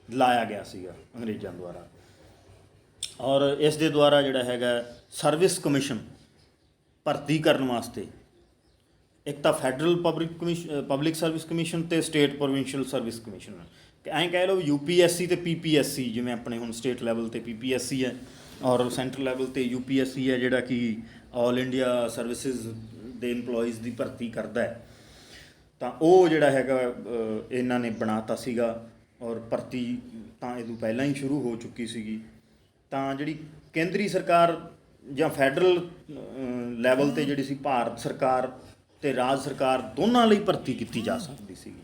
ਲਾਇਆ ਗਿਆ ਸੀਗਾ ਅੰਗਰੇਜ਼ਾਂ ਦੁਆਰਾ। ਔਰ ਇਸ ਦੇ ਦੁਆਰਾ ਜਿਹੜਾ ਹੈਗਾ ਸਰਵਿਸ ਕਮਿਸ਼ਨ ਭਰਤੀ ਕਰਨ ਵਾਸਤੇ ਇੱਕ ਤਾਂ ਫੈਡਰਲ ਪਬਲਿਕ ਸਰਵਿਸ ਕਮਿਸ਼ਨ ਅਤੇ ਸਟੇਟ ਪ੍ਰੋਵਿੰਸ਼ੀਅਲ ਸਰਵਿਸ ਕਮਿਸ਼ਨ, ਐਂ ਕਹਿ ਲਓ UPSC ਤੇ PPSC, ਜਿਵੇਂ ਆਪਣੇ ਹੁਣ ਸਟੇਟ ਲੈਵਲ 'ਤੇ PPSC ਹੈ ਔਰ ਸੈਂਟਰਲ ਲੈਵਲ 'ਤੇ UPSC ਹੈ, ਜਿਹੜਾ ਕਿ ਆਲ ਇੰਡੀਆ ਸਰਵਿਸਿਜ਼ ਦੇ ਇੰਪਲੋਈਜ਼ ਦੀ ਭਰਤੀ ਕਰਦਾ ਹੈ। ਤਾਂ ਉਹ ਜਿਹੜਾ ਹੈਗਾ ਇਹਨਾਂ ਨੇ ਬਣਾਤਾ ਸੀਗਾ, ਔਰ ਭਰਤੀ ਤਾਂ ਇਹ ਤੋਂ ਪਹਿਲਾਂ ਹੀ ਸ਼ੁਰੂ ਹੋ ਚੁੱਕੀ ਸੀਗੀ। ਤਾਂ ਜਿਹੜੀ ਕੇਂਦਰੀ ਸਰਕਾਰ ਜਾਂ ਫੈਡਰਲ ਲੈਵਲ 'ਤੇ ਜਿਹੜੀ ਸੀ, ਭਾਰਤ ਸਰਕਾਰ ਅਤੇ ਰਾਜ ਸਰਕਾਰ ਦੋਨਾਂ ਲਈ ਭਰਤੀ ਕੀਤੀ ਜਾ ਸਕਦੀ ਸੀਗੀ।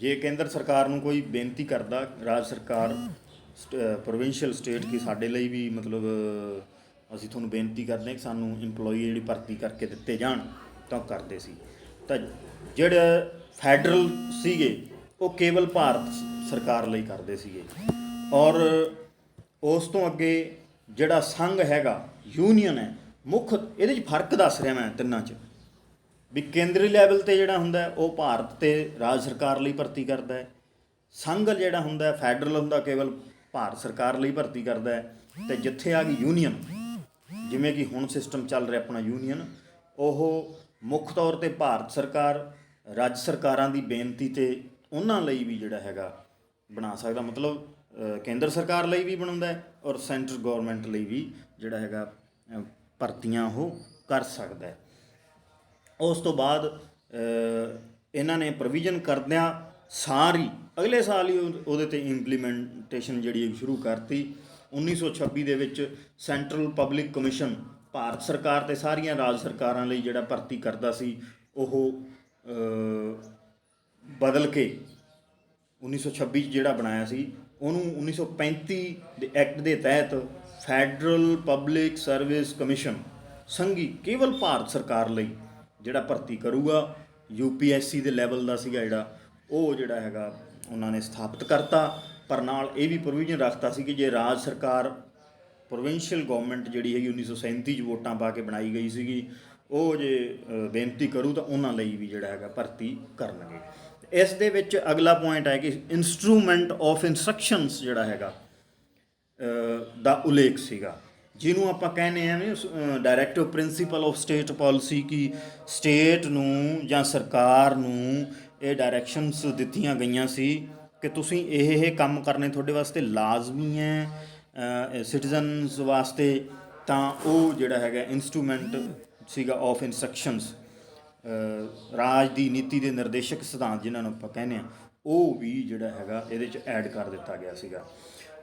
ਜੇ ਕੇਂਦਰ ਸਰਕਾਰ ਨੂੰ ਕੋਈ ਬੇਨਤੀ ਕਰਦਾ, ਰਾਜ ਸਰਕਾਰ ਪ੍ਰੋਵਿੰਸ਼ੀਅਲ ਸਟੇਟ ਕਿ ਸਾਡੇ ਲਈ ਵੀ ਮਤਲਬ ਅਸੀਂ ਤੁਹਾਨੂੰ ਬੇਨਤੀ ਕਰਦੇ ਕਿ ਸਾਨੂੰ ਇੰਪਲੋਈ ਜਿਹੜੀ ਭਰਤੀ ਕਰਕੇ ਦਿੱਤੇ ਜਾਣ, ਤਾਂ ਕਰਦੇ ਸੀ। ਤਾਂ ਜਿਹੜੇ ਫੈਡਰਲ ਸੀਗੇ ਉਹ ਕੇਵਲ ਭਾਰਤ ਸਰਕਾਰ ਲਈ ਕਰਦੇ ਸੀਗੇ। ਔਰ ਉਸ ਤੋਂ ਅੱਗੇ ਜਿਹੜਾ ਸੰਘ ਹੈਗਾ, ਯੂਨੀਅਨ ਹੈ, ਮੁੱਖ ਇਹਦੇ 'ਚ ਫਰਕ ਦੱਸ ਰਿਹਾ ਮੈਂ ਤਿੰਨਾਂ 'ਚ, ਵੀ ਕੇਂਦਰੀ ਲੈਵਲ 'ਤੇ ਜਿਹੜਾ ਹੁੰਦਾ ਉਹ ਭਾਰਤ ਅਤੇ ਰਾਜ ਸਰਕਾਰ ਲਈ ਭਰਤੀ ਕਰਦਾ ਹੈ। ਸੰਘ ਜਿਹੜਾ ਹੁੰਦਾ ਫੈਡਰਲ ਹੁੰਦਾ, ਕੇਵਲ ਭਾਰਤ ਸਰਕਾਰ ਲਈ ਭਰਤੀ ਕਰਦਾ ਹੈ। ਅਤੇ ਜਿੱਥੇ ਆ ਗਈ ਯੂਨੀਅਨ, ਜਿਵੇਂ ਕਿ ਹੁਣ ਸਿਸਟਮ ਚੱਲ ਰਿਹਾ ਆਪਣਾ ਯੂਨੀਅਨ, ਉਹ ਮੁੱਖ ਤੌਰ 'ਤੇ ਭਾਰਤ ਸਰਕਾਰ, ਰਾਜ ਸਰਕਾਰਾਂ ਦੀ ਬੇਨਤੀ 'ਤੇ ਉਹਨਾਂ ਲਈ ਵੀ ਜਿਹੜਾ ਹੈਗਾ ਬਣਾ ਸਕਦਾ, ਮਤਲਬ ਕੇਂਦਰ ਸਰਕਾਰ ਲਈ ਵੀ ਬਣਾਉਂਦਾ ਹੈ ਔਰ ਸੈਂਟਰ ਗੌਰਮੈਂਟ ਲਈ ਵੀ ਜਿਹੜਾ ਹੈਗਾ ਭਰਤੀਆਂ ਉਹ ਕਰ ਸਕਦਾ ਹੈ। ਉਸ ਤੋਂ ਬਾਅਦ ਇਹਨਾਂ ਨੇ ਪ੍ਰੋਵੀਜ਼ਨ ਕਰਦਿਆਂ ਸਾਰੀ ਅਗਲੇ ਸਾਲ ਹੀ ਉਹਦੇ 'ਤੇ ਇੰਪਲੀਮੈਂਟੇਸ਼ਨ ਜਿਹੜੀ ਸ਼ੁਰੂ ਕਰਤੀ। 1926 ਦੇ ਵਿੱਚ ਸੈਂਟਰਲ ਪਬਲਿਕ ਕਮਿਸ਼ਨ ਭਾਰਤ ਸਰਕਾਰ ਅਤੇ ਸਾਰੀਆਂ ਰਾਜ ਸਰਕਾਰਾਂ ਲਈ ਜਿਹੜਾ ਭਰਤੀ ਕਰਦਾ ਸੀ, ਉਹ ਬਦਲ ਕੇ 1926 'ਚ ਜਿਹੜਾ ਬਣਾਇਆ ਸੀ, ਉਹਨੂੰ 1935 ਦੇ ਐਕਟ ਦੇ ਤਹਿਤ ਫੈਡਰਲ ਪਬਲਿਕ ਸਰਵਿਸ ਕਮਿਸ਼ਨ, ਸੰਘੀ ਕੇਵਲ ਭਾਰਤ ਸਰਕਾਰ ਲਈ ਜਿਹੜਾ ਭਰਤੀ ਕਰੂਗਾ। UPSC ਦੇ ਲੈਵਲ ਦਾ ਸੀਗਾ ਜਿਹੜਾ, ਉਹ ਜਿਹੜਾ ਹੈਗਾ ਉਹਨਾਂ ਨੇ ਸਥਾਪਿਤ ਕਰਤਾ। ਪਰ ਨਾਲ ਇਹ ਵੀ ਪ੍ਰੋਵੀਜ਼ਨ ਰੱਖਤਾ ਸੀ ਕਿ ਜੇ ਰਾਜ ਸਰਕਾਰ, ਪ੍ਰੋਵਿੰਸ਼ੀਅਲ ਗੌਰਮੈਂਟ ਜਿਹੜੀ ਹੈਗੀ 1937 'ਚ ਵੋਟਾਂ ਪਾ ਕੇ ਬਣਾਈ ਗਈ ਸੀਗੀ, ਉਹ ਜੇ ਬੇਨਤੀ ਕਰੂ ਤਾਂ ਉਹਨਾਂ ਲਈ ਵੀ ਜਿਹੜਾ ਹੈਗਾ ਭਰਤੀ ਕਰਨਗੇ। ਇਸ ਦੇ ਵਿੱਚ ਅਗਲਾ ਪੁਆਇੰਟ ਹੈ ਕਿ ਇੰਸਟਰੂਮੈਂਟ ਆਫ ਇੰਸਟਰਕਸ਼ਨਸ ਜਿਹੜਾ ਹੈਗਾ ਦਾ ਉਲੇਖ ਸੀਗਾ, ਜਿਹਨੂੰ ਆਪਾਂ ਕਹਿੰਦੇ ਹਾਂ ਵੀ directive principle of state policy, ਕਿ ਸਟੇਟ ਨੂੰ ਜਾਂ ਸਰਕਾਰ ਨੂੰ ਇਹ ਡਾਇਰੈਕਸ਼ਨਸ ਦਿੱਤੀਆਂ ਗਈਆਂ ਸੀ ਕਿ ਤੁਸੀਂ ਇਹ ਕੰਮ ਕਰਨੇ ਤੁਹਾਡੇ ਵਾਸਤੇ ਲਾਜ਼ਮੀ ਹੈ ਸਿਟੀਜ਼ਨਸ ਵਾਸਤੇ। ਤਾਂ ਉਹ ਜਿਹੜਾ ਹੈਗਾ ਇੰਸਟਰੂਮੈਂਟ ਸੀਗਾ ਆਫ ਇੰਸਟਰਕਸ਼ਨਸ, ਰਾਜ ਦੀ ਨੀਤੀ ਦੇ ਨਿਰਦੇਸ਼ਕ ਸਿਧਾਂਤ ਜਿਹਨਾਂ ਨੂੰ ਆਪਾਂ ਕਹਿੰਦੇ ਹਾਂ, ਉਹ ਵੀ ਜਿਹੜਾ ਹੈਗਾ ਇਹਦੇ 'ਚ ਐਡ ਕਰ ਦਿੱਤਾ ਗਿਆ ਸੀਗਾ।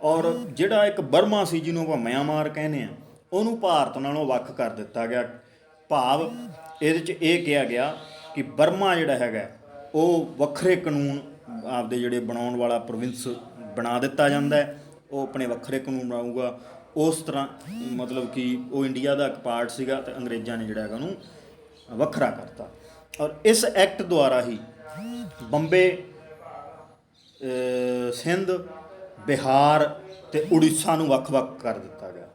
ਔਰ ਜਿਹੜਾ ਇੱਕ ਬਰਮਾ ਸੀ, ਜਿਹਨੂੰ ਆਪਾਂ ਮਿਆਂਮਾਰ ਕਹਿੰਦੇ ਹਾਂ, ਉਹਨੂੰ ਭਾਰਤ ਨਾਲੋਂ ਵੱਖ ਕਰ ਦਿੱਤਾ ਗਿਆ। ਭਾਵ ਇਹਦੇ 'ਚ ਇਹ ਕਿਹਾ ਗਿਆ ਕਿ ਬਰਮਾ ਜਿਹੜਾ ਹੈਗਾ ਉਹ ਵੱਖਰੇ ਕਾਨੂੰਨ ਆਪਦੇ ਜਿਹੜੇ ਬਣਾਉਣ ਵਾਲਾ ਪ੍ਰੋਵਿੰਸ ਬਣਾ ਦਿੱਤਾ ਜਾਂਦਾ ਹੈ, ਉਹ ਆਪਣੇ ਵੱਖਰੇ ਕਾਨੂੰਨ ਬਣਾਊਗਾ। ਉਸ ਤਰ੍ਹਾਂ ਮਤਲਬ ਕਿ ਉਹ ਇੰਡੀਆ ਦਾ ਇੱਕ ਪਾਰਟ ਸੀਗਾ ਅਤੇ ਅੰਗਰੇਜ਼ਾਂ ਨੇ ਜਿਹੜਾ ਹੈਗਾ ਉਹਨੂੰ ਵੱਖਰਾ ਕਰਤਾ। ਔਰ ਇਸ ਐਕਟ ਦੁਆਰਾ ਹੀ ਬੰਬੇ, ਸਿੰਧ, ਬਿਹਾਰ ਅਤੇ ਉੜੀਸਾ ਨੂੰ ਵੱਖ-ਵੱਖ ਕਰ ਦਿੱਤਾ ਗਿਆ।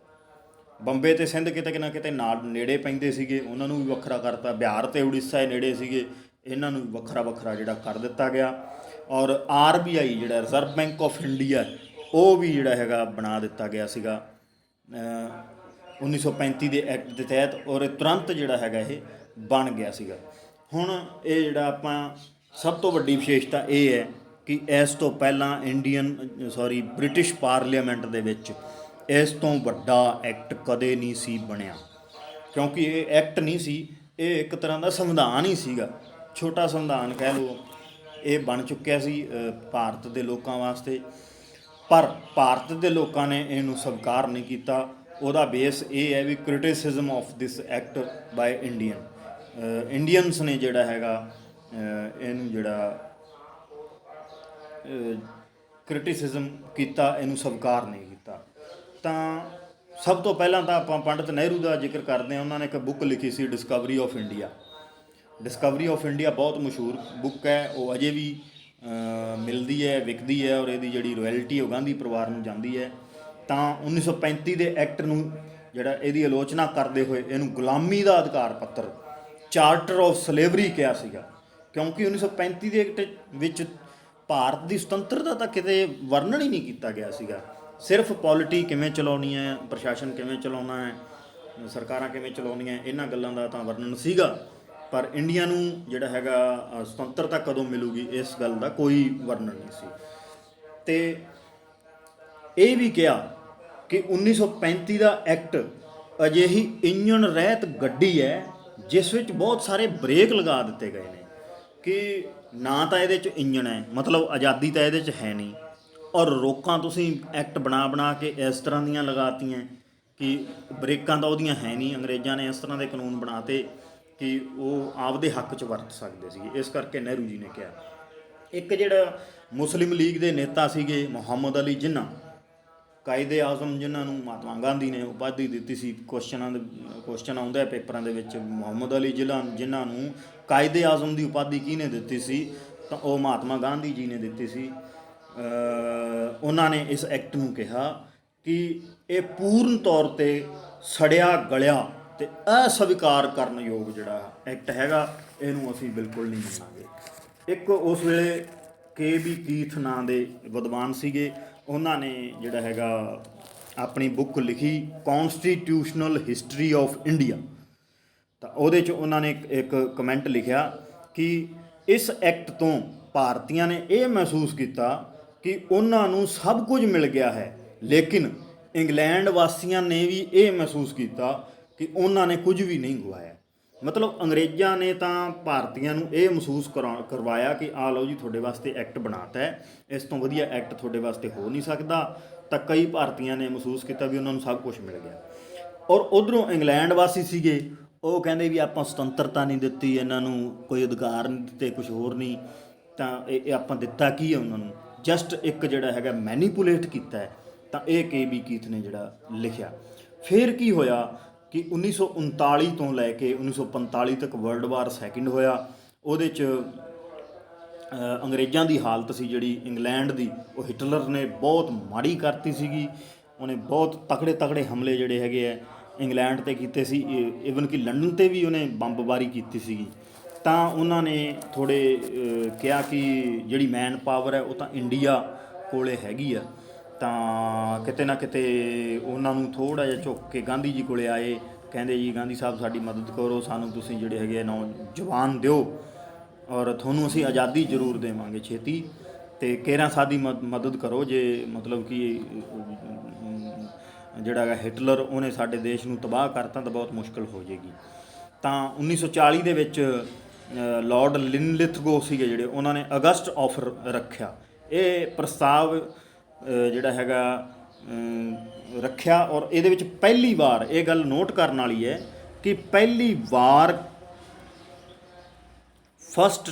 ਬੰਬੇ ਅਤੇ ਸਿੰਧ ਕਿਤੇ ਨਾ ਕਿਤੇ ਨੇੜੇ ਪੈਂਦੇ ਸੀਗੇ, ਉਹਨਾਂ ਨੂੰ ਵੀ ਵੱਖਰਾ ਕਰਤਾ। ਬਿਹਾਰ ਅਤੇ ਉੜੀਸਾ ਇਹ ਨੇੜੇ ਸੀਗੇ, ਇਹਨਾਂ ਨੂੰ ਵੱਖਰਾ ਜਿਹੜਾ ਕਰ ਦਿੱਤਾ ਗਿਆ। ਔਰ RBI ਜਿਹੜਾ ਰਿਜ਼ਰਵ ਬੈਂਕ ਆਫ ਇੰਡੀਆ, ਉਹ ਵੀ ਜਿਹੜਾ ਹੈਗਾ ਬਣਾ ਦਿੱਤਾ ਗਿਆ ਸੀਗਾ 1935 ਦੇ ਐਕਟ ਦੇ ਤਹਿਤ, ਔਰ ਤੁਰੰਤ ਜਿਹੜਾ ਹੈਗਾ ਇਹ ਬਣ ਗਿਆ ਸੀਗਾ। ਹੁਣ ਇਹ ਜਿਹੜਾ ਆਪਾਂ ਸਭ ਤੋਂ ਵੱਡੀ ਵਿਸ਼ੇਸ਼ਤਾ ਇਹ ਹੈ ਕਿ ਇਸ ਤੋਂ ਪਹਿਲਾਂ ਬ੍ਰਿਟਿਸ਼ ਪਾਰਲੀਮੈਂਟ ਦੇ ਵਿੱਚ ਇਸ ਤੋਂ ਵੱਡਾ ਐਕਟ ਕਦੇ ਨਹੀਂ ਸੀ ਬਣਿਆ, ਕਿਉਂਕਿ ਇਹ ਐਕਟ ਨਹੀਂ ਸੀ, ਇਹ ਇੱਕ ਤਰ੍ਹਾਂ ਦਾ ਸੰਵਿਧਾਨ ਹੀ ਸੀਗਾ, ਛੋਟਾ ਸੰਵਿਧਾਨ ਕਹਿ ਲਓ। ਇਹ ਬਣ ਚੁੱਕਿਆ ਸੀ ਭਾਰਤ ਦੇ ਲੋਕਾਂ ਵਾਸਤੇ, ਪਰ ਭਾਰਤ ਦੇ ਲੋਕਾਂ ਨੇ ਇਹਨੂੰ ਸਵੀਕਾਰ ਨਹੀਂ ਕੀਤਾ। ਉਹਦਾ ਬੇਸ ਇਹ ਹੈ ਵੀ criticism of this act by Indians ਨੇ ਜਿਹੜਾ ਹੈਗਾ ਇਹਨੂੰ ਜਿਹੜਾ ਕ੍ਰਿਟਿਸਿਜ਼ਮ ਕੀਤਾ, ਇਹਨੂੰ ਸਵੀਕਾਰ ਨਹੀਂ ਕੀਤਾ। ਤਾਂ ਸਭ ਤੋਂ ਪਹਿਲਾਂ ਤਾਂ ਆਪਾਂ ਪੰਡਿਤ ਨਹਿਰੂ ਦਾ ਜ਼ਿਕਰ ਕਰਦੇ ਹਾਂ। ਉਹਨਾਂ ਨੇ ਇੱਕ ਬੁੱਕ ਲਿਖੀ ਸੀ, discovery of India. Discovery of India ਬਹੁਤ ਮਸ਼ਹੂਰ ਬੁੱਕ ਹੈ, ਉਹ ਅਜੇ ਵੀ ਮਿਲਦੀ ਹੈ, ਵਿਕਦੀ ਹੈ, ਔਰ ਇਹਦੀ ਜਿਹੜੀ ਰਾਇਲਟੀ ਉਹ ਗਾਂਧੀ ਪਰਿਵਾਰ ਨੂੰ ਜਾਂਦੀ ਹੈ। ਤਾਂ 1935 ਦੇ ਐਕਟ ਨੂੰ ਜਿਹੜਾ ਇਹਦੀ ਆਲੋਚਨਾ ਕਰਦੇ ਹੋਏ ਇਹਨੂੰ ਗੁਲਾਮੀ ਦਾ ਅਧਿਕਾਰ ਪੱਤਰ, ਚਾਰਟਰ ਆਫ ਸਲੇਵਰੀ ਕਿਹਾ ਸੀਗਾ, ਕਿਉਂਕਿ 1935 ਦੇ ਐਕਟ ਵਿੱਚ ਭਾਰਤ ਦੀ ਸੁਤੰਤਰਤਾ ਤਾਂ ਕਿਤੇ ਵਰਣਨ ਹੀ ਨਹੀਂ ਕੀਤਾ ਗਿਆ ਸੀਗਾ। ਸਿਰਫ ਪੋਲਿਟੀ ਕਿਵੇਂ ਚਲਾਉਣੀ ਹੈ, ਪ੍ਰਸ਼ਾਸਨ ਕਿਵੇਂ ਚਲਾਉਣਾ ਹੈ, ਸਰਕਾਰਾਂ ਕਿਵੇਂ ਚਲਾਉਣੀਆਂ, ਇਹਨਾਂ ਗੱਲਾਂ ਦਾ ਤਾਂ ਵਰਣਨ ਸੀਗਾ। ਪਰ ਇੰਡੀਆ ਨੂੰ ਜਿਹੜਾ ਹੈਗਾ ਸੁਤੰਤਰਤਾ ਕਦੋਂ ਮਿਲੂਗੀ, ਇਸ ਗੱਲ ਦਾ ਕੋਈ ਵਰਣਨ ਨਹੀਂ ਸੀ। ਤੇ ਇਹ ਵੀ ਕਿਹਾ ਕਿ 1935 ਦਾ ਐਕਟ ਅਜਿਹੀ ਇੰਜਣ ਰਹਿਤ ਗੱਡੀ ਹੈ ਜਿਸ ਵਿੱਚ ਬਹੁਤ ਸਾਰੇ ਬ੍ਰੇਕ ਲਗਾ ਦਿੱਤੇ ਗਏ ਨੇ, ਕਿ ਨਾ ਤਾਂ ਇਹਦੇ 'ਚ ਇੰਜਣ ਹੈ, ਮਤਲਬ ਆਜ਼ਾਦੀ ਤਾਂ ਇਹਦੇ 'ਚ ਹੈ ਨਹੀਂ, ਔਰ ਰੋਕਾਂ ਤੁਸੀਂ ਐਕਟ ਬਣਾ ਬਣਾ ਕੇ ਇਸ ਤਰ੍ਹਾਂ ਦੀਆਂ ਲਗਾਤੀਆਂ ਕਿ ਬ੍ਰੇਕਾਂ ਤਾਂ ਉਹਦੀਆਂ ਹੈ ਨਹੀਂ। ਅੰਗਰੇਜ਼ਾਂ ਨੇ ਇਸ ਤਰ੍ਹਾਂ ਦੇ ਕਾਨੂੰਨ ਬਣਾਤੇ ਕਿ ਉਹ ਆਪਦੇ ਹੱਕ 'ਚ ਵਰਤ ਸਕਦੇ ਸੀਗੇ। ਇਸ ਕਰਕੇ ਨਹਿਰੂ ਜੀ ਨੇ ਕਿਹਾ। ਇੱਕ ਜਿਹੜਾ ਮੁਸਲਿਮ ਲੀਗ ਦੇ ਨੇਤਾ ਸੀਗੇ ਮੁਹੰਮਦ ਅਲੀ ਜਿੰਨਾ, ਕਾਇਦੇ ਆਜ਼ਮ, ਜਿਨ੍ਹਾਂ ਨੂੰ ਮਹਾਤਮਾ ਗਾਂਧੀ ਨੇ ਉਪਾਧੀ ਦਿੱਤੀ ਸੀ, ਕੁਐਸਚਨ ਆਉਂਦਾ ਪੇਪਰਾਂ ਦੇ ਵਿੱਚ, ਮੁਹੰਮਦ ਅਲੀ ਜਿਨ੍ਹਾਂ ਨੂੰ ਕਾਇਦੇ ਆਜ਼ਮ ਦੀ ਉਪਾਧੀ ਕਿਹਨੇ ਦਿੱਤੀ ਸੀ, ਤਾਂ ਉਹ ਮਹਾਤਮਾ ਗਾਂਧੀ ਜੀ ਨੇ ਦਿੱਤੀ ਸੀ। ਉਹਨਾਂ ਨੇ ਇਸ ਐਕਟ ਨੂੰ ਕਿਹਾ ਕਿ ਇਹ ਪੂਰਨ ਤੌਰ 'ਤੇ ਸੜਿਆ ਗਲਿਆ ਅਤੇ ਅਸਵੀਕਾਰ ਕਰਨ ਯੋਗ ਜਿਹੜਾ ਐਕਟ ਹੈਗਾ, ਇਹਨੂੰ ਅਸੀਂ ਬਿਲਕੁਲ ਨਹੀਂ ਮੰਨਾਂਗੇ। ਇੱਕ ਉਸ ਵੇਲੇ KB ਕੀਥ ਨਾਂ ਦੇ ਵਿਦਵਾਨ ਸੀਗੇ, ਉਹਨਾਂ ਨੇ ਜਿਹੜਾ ਹੈਗਾ ਆਪਣੀ ਬੁੱਕ ਲਿਖੀ ਕੌਨਸਟੀਟਿਊਸ਼ਨਲ ਹਿਸਟਰੀ ਆਫ ਇੰਡੀਆ, ਤਾਂ ਉਹਦੇ 'ਚ ਉਹਨਾਂ ਨੇ ਇੱਕ ਕਮੈਂਟ ਲਿਖਿਆ ਕਿ ਇਸ ਐਕਟ ਤੋਂ ਭਾਰਤੀਆਂ ਨੇ ਇਹ ਮਹਿਸੂਸ ਕੀਤਾ ਕਿ ਉਹਨਾਂ ਨੂੰ ਸਭ ਕੁਝ ਮਿਲ ਗਿਆ ਹੈ, ਲੇਕਿਨ ਇੰਗਲੈਂਡ ਵਾਸੀਆਂ ਨੇ ਵੀ ਇਹ ਮਹਿਸੂਸ ਕੀਤਾ ਕਿ ਉਹਨਾਂ ਨੇ ਕੁਝ ਵੀ ਨਹੀਂ ਗਵਾਇਆ। ਮਤਲਬ ਅੰਗਰੇਜ਼ਾਂ ਨੇ ਤਾਂ ਭਾਰਤੀਆਂ ਨੂੰ ਇਹ ਮਹਿਸੂਸ ਕਰਵਾਇਆ ਕਿ ਆਹ ਲਓ ਜੀ ਤੁਹਾਡੇ ਵਾਸਤੇ ਐਕਟ ਬਣਾਤਾ ਹੈ, ਇਸ ਤੋਂ ਵਧੀਆ ਐਕਟ ਤੁਹਾਡੇ ਵਾਸਤੇ ਹੋ ਨਹੀਂ ਸਕਦਾ। ਤਾਂ ਕਈ ਭਾਰਤੀਆਂ ਨੇ ਮਹਿਸੂਸ ਕੀਤਾ ਵੀ ਉਹਨਾਂ ਨੂੰ ਸਭ ਕੁਝ ਮਿਲ ਗਿਆ। ਔਰ ਉੱਧਰੋਂ ਇੰਗਲੈਂਡ ਵਾਸੀ ਸੀਗੇ, ਉਹ ਕਹਿੰਦੇ ਵੀ ਆਪਾਂ ਸੁਤੰਤਰਤਾ ਨਹੀਂ ਦਿੱਤੀ ਇਹਨਾਂ ਨੂੰ, ਕੋਈ ਅਧਿਕਾਰ ਨਹੀਂ ਦਿੱਤੇ, ਕੁਛ ਹੋਰ ਨਹੀਂ, ਤਾਂ ਇਹ ਆਪਾਂ ਦਿੱਤਾ ਕੀ ਹੈ ਉਹਨਾਂ ਨੂੰ, ਜਸਟ ਇੱਕ ਜਿਹੜਾ ਹੈਗਾ ਮੈਨੀਪੂਲੇਟ ਕੀਤਾ ਹੈ। ਤਾਂ ਇਹ KB ਕੀਥ ਨੇ ਜਿਹੜਾ ਲਿਖਿਆ। ਫਿਰ ਕੀ ਹੋਇਆ ਕਿ 1939 ਤੋਂ ਲੈ ਕੇ 1945 ਤੱਕ ਵਰਲਡ ਵਾਰ ਸੈਕਿੰਡ ਹੋਇਆ। ਉਹਦੇ 'ਚ ਅੰਗਰੇਜ਼ਾਂ ਦੀ ਹਾਲਤ ਸੀ ਜਿਹੜੀ ਇੰਗਲੈਂਡ ਦੀ, ਉਹ ਹਿਟਲਰ ਨੇ ਬਹੁਤ ਮਾੜੀ ਕਰਤੀ ਸੀਗੀ। ਉਹਨੇ ਬਹੁਤ ਤਕੜੇ ਹਮਲੇ ਜਿਹੜੇ ਹੈਗੇ ਹੈ ਇੰਗਲੈਂਡ 'ਤੇ ਕੀਤੇ ਸੀ, ਈਵਨ ਕਿ ਲੰਡਨ 'ਤੇ ਵੀ ਉਹਨੇ ਬੰਬਬਾਰੀ ਕੀਤੀ ਸੀਗੀ। ਤਾਂ ਉਹਨਾਂ ਨੇ ਥੋੜ੍ਹੇ ਕਿਹਾ ਕਿ ਜਿਹੜੀ ਮੈਨ ਪਾਵਰ ਹੈ ਉਹ ਤਾਂ ਇੰਡੀਆ ਕੋਲੇ ਹੈਗੀ ਆ, ਤਾਂ ਕਿਤੇ ਨਾ ਕਿਤੇ ਉਹਨਾਂ ਨੂੰ ਥੋੜ੍ਹਾ ਜਿਹਾ ਝੁੱਕ ਕੇ ਗਾਂਧੀ ਜੀ ਕੋਲੇ ਆਏ, ਕਹਿੰਦੇ ਜੀ ਗਾਂਧੀ ਸਾਹਿਬ ਸਾਡੀ ਮਦਦ ਕਰੋ, ਸਾਨੂੰ ਤੁਸੀਂ ਜਿਹੜੇ ਹੈਗੇ ਨੌਜਵਾਨ ਦਿਓ ਔਰ ਤੁਹਾਨੂੰ ਅਸੀਂ ਆਜ਼ਾਦੀ ਜ਼ਰੂਰ ਦੇਵਾਂਗੇ ਛੇਤੀ, ਅਤੇ ਕੇਰਾਂ ਸਾਡੀ ਮਦਦ ਕਰੋ। ਜੇ ਮਤਲਬ ਕਿ ਜਿਹੜਾ ਹੈਗਾ ਹਿਟਲਰ ਉਹਨੇ ਸਾਡੇ ਦੇਸ਼ ਨੂੰ ਤਬਾਹ ਕਰਤਾ ਤਾਂ ਬਹੁਤ ਮੁਸ਼ਕਿਲ ਹੋ ਜਾਏਗੀ। ਤਾਂ 1940 ਦੇ ਵਿੱਚ ਲਾਰਡ ਲਿਨਲਿਥਗੋ ਸੀਗੇ ਜਿਹੜੇ, ਉਹਨਾਂ ਨੇ ਅਗਸਟ ਆਫਰ ਰੱਖਿਆ। ਇਹ ਪ੍ਰਸਤਾਵ ਜਿਹੜਾ ਹੈਗਾ ਰੱਖਿਆ, ਔਰ ਇਹਦੇ ਵਿੱਚ ਪਹਿਲੀ ਵਾਰ ਇਹ ਗੱਲ ਨੋਟ ਕਰਨ ਵਾਲੀ ਹੈ ਕਿ ਪਹਿਲੀ ਵਾਰ ਫਸਟ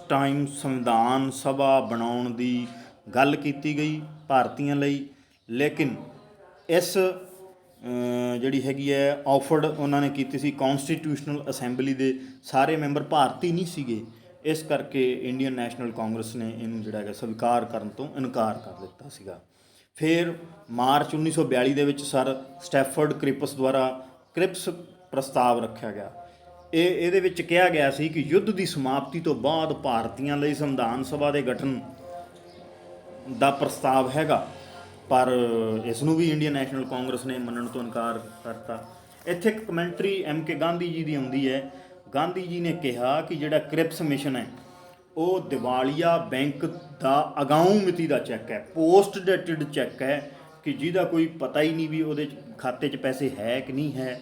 ਟਾਈਮ ਸੰਵਿਧਾਨ ਸਭਾ ਬਣਾਉਣ ਦੀ ਗੱਲ ਕੀਤੀ ਗਈ ਭਾਰਤੀਆਂ ਲਈ, ਲੇਕਿਨ ਇਸ ਜਿਹੜੀ ਹੈਗੀ ਹੈ ਆਫਰਡ ਉਹਨਾਂ ਨੇ ਕੀਤੀ ਸੀ ਕੌਨਸਟੀਟਿਊਸ਼ਨਲ ਅਸੈਂਬਲੀ ਦੇ ਸਾਰੇ ਮੈਂਬਰ ਭਾਰਤੀ ਨਹੀਂ ਸੀਗੇ, ਇਸ ਕਰਕੇ ਇੰਡੀਅਨ ਨੈਸ਼ਨਲ ਕਾਂਗਰਸ ਨੇ ਇਹਨੂੰ ਜਿਹੜਾ ਹੈਗਾ ਸਵੀਕਾਰ ਕਰਨ ਤੋਂ ਇਨਕਾਰ ਕਰ ਦਿੱਤਾ ਸੀਗਾ। ਫਿਰ ਮਾਰਚ 1942 ਦੇ ਵਿੱਚ ਸਰ ਸਟੈਫਰਡ ਕ੍ਰਿਪਸ ਦੁਆਰਾ ਕ੍ਰਿਪਸ ਪ੍ਰਸਤਾਵ ਰੱਖਿਆ ਗਿਆ। ਇਹਦੇ ਵਿੱਚ ਕਿਹਾ ਗਿਆ ਸੀ ਕਿ ਯੁੱਧ ਦੀ ਸਮਾਪਤੀ ਤੋਂ ਬਾਅਦ ਭਾਰਤੀਆਂ ਲਈ ਸੰਵਿਧਾਨ ਸਭਾ ਦੇ ਗਠਨ ਦਾ ਪ੍ਰਸਤਾਵ ਹੈਗਾ, ਪਰ ਇਸ ਨੂੰ ਵੀ ਇੰਡੀਅਨ ਨੈਸ਼ਨਲ ਕਾਂਗਰਸ ਨੇ ਮੰਨਣ ਤੋਂ ਇਨਕਾਰ ਕਰਤਾ। ਇੱਥੇ ਇੱਕ ਕਮੈਂਟਰੀ MK ਗਾਂਧੀ ਜੀ ਦੀ ਆਉਂਦੀ ਹੈ। ਗਾਂਧੀ ਜੀ ਨੇ ਕਿਹਾ ਕਿ ਜਿਹੜਾ ਕ੍ਰਿਪਸ ਮਿਸ਼ਨ ਹੈ ਉਹ ਦਿਵਾਲੀਆ ਬੈਂਕ ਦਾ ਅਗਾਊਂ ਮਿਤੀ ਦਾ ਚੈੱਕ ਹੈ, ਪੋਸਟ ਡੇਟਡ ਚੈੱਕ ਹੈ, ਕਿ ਜਿਹਦਾ ਕੋਈ ਪਤਾ ਹੀ ਨਹੀਂ ਵੀ ਉਹਦੇ ਖਾਤੇ 'ਚ ਪੈਸੇ ਹੈ ਕਿ ਨਹੀਂ ਹੈ,